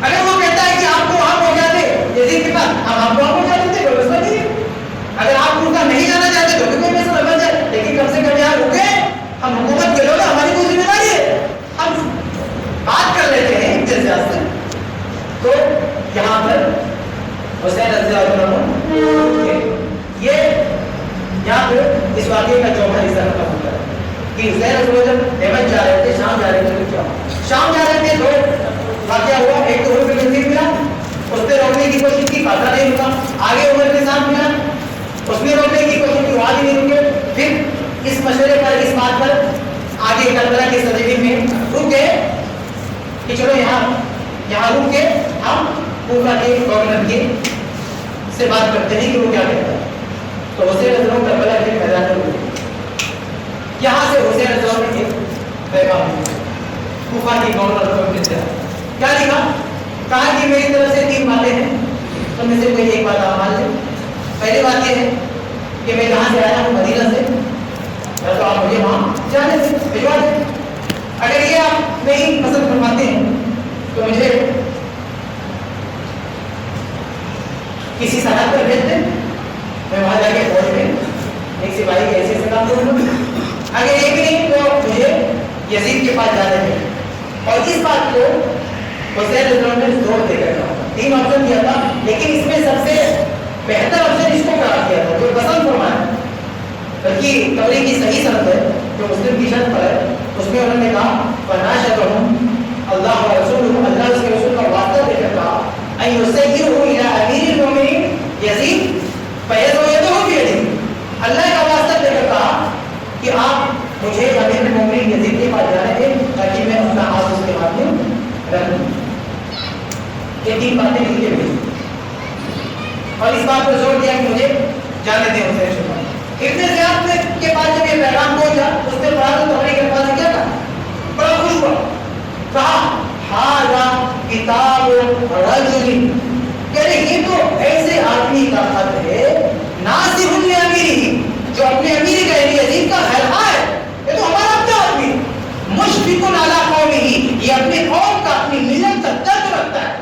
اگر وہ کہتا ہے کہ آپ کو وہاں پہنچا دے یزید کے پاس ہم آپ کو وہاں پہنچا دیتے کوئی مسئلہ نہیں ہے اگر آپ ان کا نہیں جانا چاہتے تو کوئی مسئلہ بن جائے لیکن کم سے کم یہاں رکے ہم حکومت کے لوگ ہماری کوئی ذمہ داری ہے ہم بات کر لیتے ہیں جیسے سے تو یہاں پر حسین رضی اللہ عنہ یہ یہاں پہ اس واقعے کا چوتھا حصہ ختم ہوتا ہے کہ حسین رضی اللہ عنہ دیمن جا رہے تھے شام جا رہے تھے کیا شام جا رہے تھے دو واقعہ ہوا ایک تو عمر بن یزید ملا اس نے روکنے کی کوشش کی قافلہ نہیں رکا آگے عمر کے ساتھ ملا اس نے روکنے کی کوشش کی وہاں بھی نہیں رکے پھر اس مشورے پر اس بات پر آگے کربلا کی سرزمین میں رک گئے کہ چلو یہاں رک کے ہم کوفہ کے گورنر کے سے بات کرتے ہیں کہ وہ کیا کہتا ہے تو حسین رضی اللہ عنہ کربلا کے میدان میں رکے یہاں سے حسین رضی اللہ عنہ نے پیغام کوفہ کے گورنر کو بھیجا کیا لکھا کہا کہ میری طرف سے 3 باتیں ہیں تو میں سے کوئی ایک بات آپ مان لیں پہلی بات یہ ہے کہ میں جہاں سے آیا ہوں مدینہ سے تو آپ مجھے وہاں جانے سے بھجوا دیں اگر یہ آپ نہیں پسند فرماتے ہیں تو مجھے کسی سرحد پر بھیج دیں میں وہاں جا کے فوج میں ایک سپاہی کے ایسے کام کروں گا اگر یہ بھی نہیں تو مجھے یزید کے پاس جانے دیں اور اس بات کو حسین رضی اللہ عنہ نے زور دے کر کہا 3 آپشن دیا تھا لیکن اس میں سب سے بہتر آپشن اس کو قرار دیا تھا جو پسند فرمایا بلکہ تبری کی صحیح سند ہے جو مسلم کی شرط پر ہے اس میں انہوں نے کہا فناشدہم اللہ و رسولہ اللہ اس کے رسول کا واسطہ دے کر کہا ان یسیروا الی امیر المؤمنین یزید فیضیدہ بیدہ اللہ کا واسطہ دے کر کہا کہ آپ مجھے امیر المؤمنین یزید کے پاس جانے دیں تاکہ میں اپنا ہاتھ اس کے ہاتھ میں رکھ دوں یہ 3 باتیں لکھ کے بھیجی اور اس بات پر زور دیا کہ مجھے جانے دیں حسین شبہ ابن زیاد کے پاس جب یہ پیغام پہنچا اس نے پڑھا تو تبری کے پاس کیا کہا بڑا خوش ہوا کہا ہذا کتاب رجل یعنی یہ تو ایسے آدمی کا خط ہے ناصح لامیر جو اپنے امیر کا یعنی یزید کا خیرخواہ ہے یہ تو ہمارا اپنا آدمی مشفق علی قومہ یہ اپنی قوم کا اپنی ملت کا درد رکھتا ہے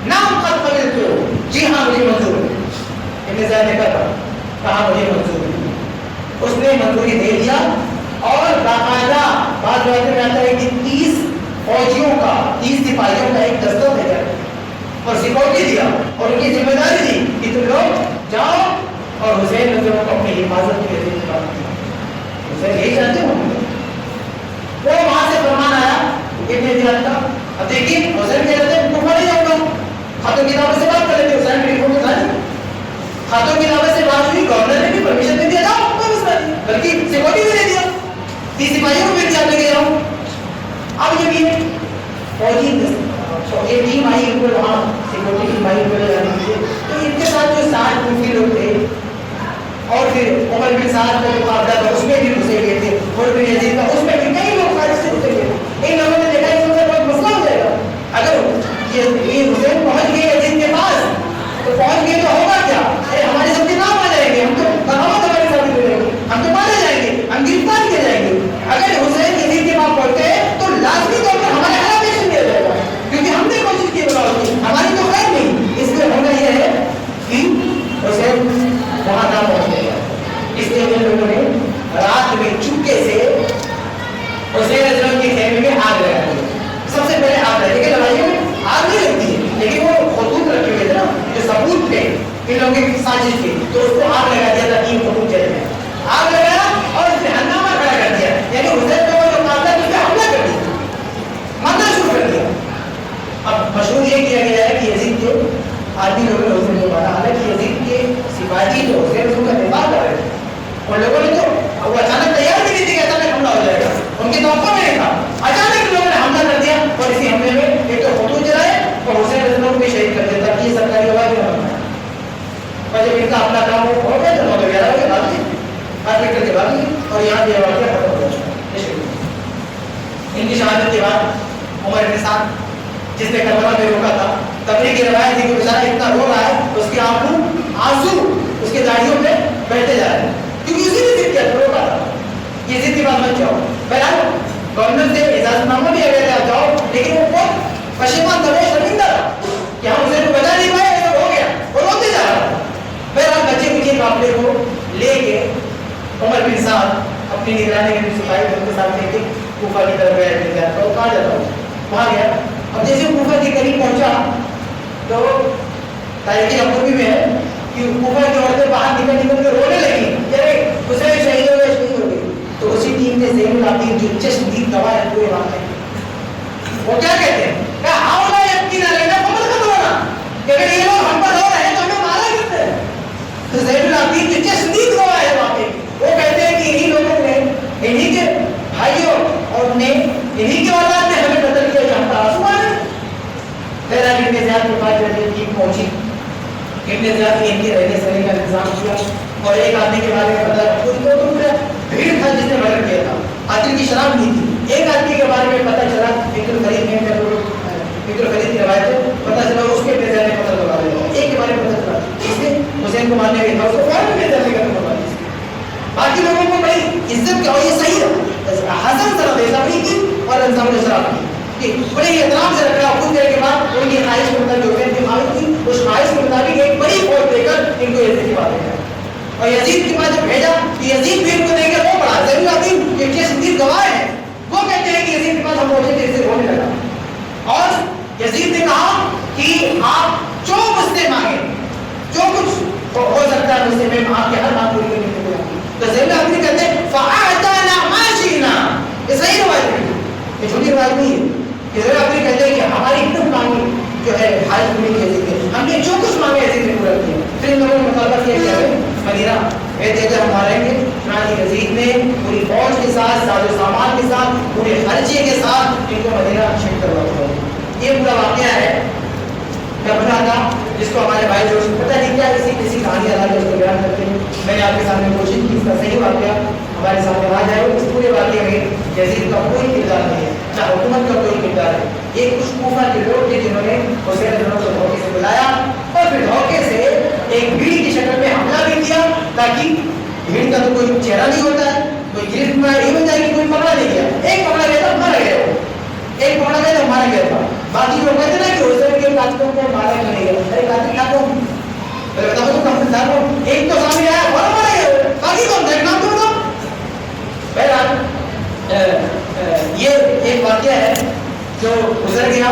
نام قد قبلت جی ہاں مجھے منظور ہے ابن زیاد نے کہا مجھے منظور ہے اس نے منظوری دے دیا اور باقاعدہ بعض روایتوں میں آتا ہے کہ 30 فوجیوں کا 30 سپاہیوں کا ایک دستہ دے کر اور سیکورٹی دیا اور ان کی ذمہ داری دی کہ تم لوگ جاؤ اور حسین رضی اللہ عنہ کو اپنی حفاظت کے لیے بات کی حسین یہی چاہتے ہو وہ وہاں سے فرمان آیا ابن زیاد کا اب دیکھیے حسین کہہ رہے تھے کوفہ نہیں جاؤں گا خاتون کی دعوت سے بات کر لیتے حسین کی رپورٹ بتا دی خاتون کی دعوت سے بات ہوئی گورنر نے بھی پرمیشن دے دیا جاؤ بلکہ سیکورٹی بھی دے دیا 30 سپاہیوں کو بھی جانے لے جاؤ اب یہ بھی ہے فوجی یہ ٹیم آئی ان کو وہاں سیکورٹی کی سپاہی کو لے جانے کے لیے تو ان کے ساتھ کا جو معاملہ تھا اس میں بھی گھسے ہوئے تھے، اور پھر یزید کا اس میں بھی کئی لوگ خارج سے گھسے ہوئے تھے. ان لوگوں نے دیکھا اس میں بہت مسئلہ ہو جائے گا. اگر یہ حسین پہنچ گئے یزید کے پاس تو پہنچ گئے تو ہوگا کیا؟ ہمارے سب کے نام آ جائیں گے، ہم تو بغاوت ہمارے ساتھ ملے گی، ہم تو مارے جائیں گے، ہم گرفتار کیے جائیں گے. اگر حسین یزید کے پاس پہنچتے ہیں تو لازمی طور پر ہمارے خلاف ایکشن لیا جائے گا، کیونکہ ہم نے کوشش کی بغاوت کی، ہماری تو خیر نہیں. اس لیے ہونا یہ ہے کہ حسین وہاں نہ پہنچے گا. اس لیے ان لوگوں نے رات میں چپکے سے حسین علیہ السلام کے خیمے میں آگ لگا دی. سب سے پہلے آگ لگا، لیکن لڑائیوں میں آگ نہیں لگتی ہے، لیکن وہ خطوط رکھے ہوئے تھے نا جو ثبوت تھے ان لوگوں کی سازش تھی، تو اس کو آگ لگا دیا تاکہ یہ خطوط چلے جائیں. آگ لگایا اور اس نے ہنگامہ کھڑا کر دیا، یعنی حسین کا وہ جو قافلہ تھا اس پہ حملہ کر دیا، مارنا شروع کر دیا. اب مشہور یہ کیا گیا ہے کہ یزید کے آدمی لوگوں نے حسین کو مارا، حالانکہ یزید کے سپاہی جو حسین رسول کا دفاع کر رہے تھے ان لوگوں نے تو وہ اچانک تیار بھی نہیں تھی کہ اچانک حملہ ہو جائے گا، ان کی توقع میں نہیں تھا. اچانک لوگوں نے حملہ کر دیا اور اسی حملے میں ایک تو خطوط جلائے اور حسین رسول کو بھی شہید کر دیا تاکہ یہ سرکاری آواز نہ بنائے. اور جب ان کا اپنا کام ہو گیا تو 9:11 بجے بھاگ گئے، ہاتھ کر کے بھاگ گئے اور یہاں یہ واقعہ ختم ہو گیا. ان کی شہادت کے بعد عمر بن سعد جس نے کربلا میں روکا تھا، تبلیغ کی روایت ہے کہ بیچارہ اتنا رو رہا ہے اس کی آنکھوں آنسو اس کے داڑھیوں پہ بہتے جا رہے ہیں، کیونکہ اسی نے ضد کیا روکا تھا. یہ ضد کی بات مت جاؤ. بہرحال گورنمنٹ سے اجازت نامہ بھی اگر آپ جاؤ، لیکن وہ بہت پشیمان تھا، وہ شرمندہ تھا کہ ہم اسے بچا نہیں پائے، ایسا ہو گیا، وہ روتے جا رہا تھا. بہرحال بچے کچھ قافلے کو لے کے عمر بن سعد اپنی نگرانی میں سپاہی ان کے ساتھ لے کے کوفہ کی طرف گیا. تو کہاں جاتا ہوں وہاں گیا. اب جیسے کوفہ کے قریب پہنچا تو تاریخی ابوبی میں ہے کہ کوفہ کی عورتیں باہر نکل کے رونے لگی، حسین شہید ہو گئے، شہید ہو گئی. تو اسی ٹیم نے زین العابدین جو چشمدید گواہ ہے پورے واقعے، وہ کیا کہتے ہیں کہ ہاؤلا یقین علینا فمن قتلنا، کہ اگر یہ لوگ ہم پر رو رہے ہیں تو ہمیں مارا کس نے. تو زین العابدین جو چشمدید گواہ ہے واقعے، وہ کہتے ہیں کہ انہی لوگوں نے، انہی کے بھائیوں اور نے، انہی کے اولاد نے ہمیں قتل کیا جو ہم پر آنسو آئے. بہرحال ابن زیاد کے پاس جب یہ ٹیم پہنچی، ابن زیاد نے ان کے رہنے سہنے کا انتظام کیا اور ایک آدمی کے بارے میں پتا خود کو تو پورا بھیڑ تھا جس نے مرڈر کیا تھا، قاتل کی شراب نہیں تھی. ایک آدمی کے بارے میں پتا چلا، فکر خرید میں فکر خرید کی روایت ہے، پتا چلا اس کے ابن زیاد نے قتل کروا دیا. ایک کے بارے میں پتا چلا اس نے حسین کو مارنے گیا تھا، اس کو فوراً ابن زیاد نے قتل کروا دیا. باقی لوگوں کو بڑی عزت کا، اور یہ صحیح ہے، حسن طرف ایسا نہیں کی اور انسان نے شراب کی کہ بڑے احترام سے رکھا. کچھ دیر کے بعد ان کی خواہش کے مطابق جو حسین کی خواہش تھی اس خواہش کے مطابق ایک بڑی فوج دے کر ان کو یزید کی بات ہے اور یزید کے پاس جب بھیجا کہ یزید بھی ان کو دے کر وہ پڑا. زین العابدین یہ چشمدید گواہ ہے، وہ کہتے ہیں کہ یزید کے پاس ہم پہنچے تھے، اسے رونے لگا اور یزید نے کہا کہ آپ جو مجھ سے مانگیں، جو کچھ ہو سکتا ہے مجھ سے، میں آپ کے ہر بات پوری کرنے کے لیے. تو زین العابدین کہتے ہیں فَأَعْتَانَا مَا شِئْنَا. یہ صحیح روایت ہے، یہ جھوٹی روایت نہیں ہے. زین العابدین کہتے ہیں کہ ہماری اتنی مانگی جو ہے حاجت پوری کی یزید نے، ہم نے جو کچھ مانگا یزید نے پورا کیا. پھر ان لوگوں نے مطالبہ کیا کہ ہمیں مدینہ دے کر ہم ماریں گے. چنانچہ یزید نے پوری فوج کے ساتھ، ساز و سامان کے ساتھ، پورے خرچے کے ساتھ ان کو مدینہ شفٹ کروا دیا. یہ پورا واقعہ ہے کربلا کا، جس کو ہمارے بھائی جو پتہ نہیں کیا کسی کہانی ادا کر اس کو بیان کرتے ہیں. میں نے آپ کے سامنے کوشش کی اس کا صحیح واقعہ ہمارے سامنے آ جائے. اس پورے واقعے میں یزید کا کوئی کردار نہیں ہے، نہ حکومت کا کوئی کردار ہے. یہ کچھ کوفہ کے لوگ تھے جنہوں نے حسین رضی اللہ عنہ کو دھوکے سے بلایا اور پھر دھوکے سے ایک بھیڑ کی شکل میں حملہ بھی کیا تاکہ بھیڑ کا تو کوئی چہرہ نہیں ہوتا ہے، کوئی گرفت میں یہ بن جائے کہ کوئی پکڑا نہیں گیا. ایک پکڑا گیا تھا مارا گیا، ایک پکڑا گیا تو مارا گیا تھا. باقی لوگ کہتے ہیں کہ حسین کے قاتلوں کو مارا کیوں نہیں گیا؟ ارے قاتل کیا کہوں، پہلے بتاؤ تو کم انتظار ہو. ایک تو سامنے آیا اور مارا گیا، باقی کون تھا نام تو بتاؤ. بہرحال یہ ایک واقعہ ہے جو گزر گیا.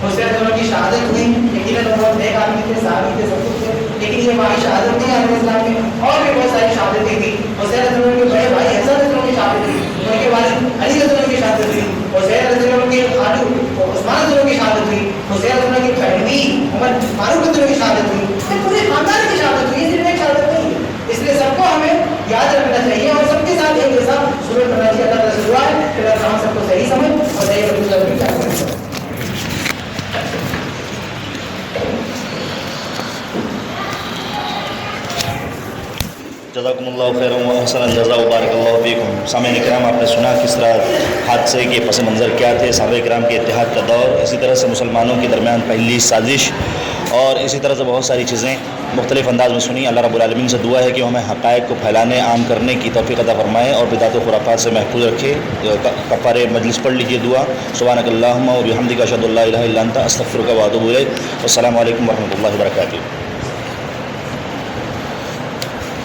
حسین دونوں کی شہادت ہوئی، یقیناً بہت نیک آدمی تھے، صحابی تھے، سب کچھ تھے، لیکن یہ ہماری شہادت نہیں ہے اسلام میں. اور بھی بہت ساری شہادتیں تھیں. حسین رضی اللہ عنہ کے بڑے بھائی حسن رضی اللہ عنہ کی شہادت تھی، ان کے والد علی رضی اللہ عنہ کی شہادت ہوئی. حسین رضی اللہ عنہ کے خالو عثمان رضی اللہ عنہ کی شہادت ہوئی. حسین رضی اللہ عنہ کی بہنوئی عمر فاروق رضی اللہ عنہ کی شہادت ہوئی. پورے خاندان کی شہادت ہوئی، صرف ایک شہادت نہیں ہے. اس لیے سب کو ہمیں یاد رکھنا چاہیے اور سب کے ساتھ ایک جیسا سلوک کرنا چاہیے. اللہ تعالیٰ سے دعا ہے کہ اللہ ہم سب کو صحیح سمجھ اور صحیح کریں. جزاکم اللہ خیر و احسن الجزاء و بارک اللہ فیکم۔ سامعین کرام، آپ نے سنا کس طرح حادثے کے پس منظر کیا تھے، صحابہ کرام کے اتحاد کا دور، اسی طرح سے مسلمانوں کے درمیان پہلی سازش، اور اسی طرح سے بہت ساری چیزیں مختلف انداز میں سنی۔ اللہ رب العالمین سے دعا ہے کہ ہمیں حقائق کو پھیلانے، عام کرنے کی توفیق عطا فرمائے اور بدعت و خرافات سے محفوظ رکھے۔ کفارہ مجلس پڑھ لیجیے دعا، سبحانک اللہم و بحمدک اشہد ان لا الہ الا انت استغفرک و اتوب الیک۔ والسلام علیکم ورحمۃ اللہ وبرکاتہ۔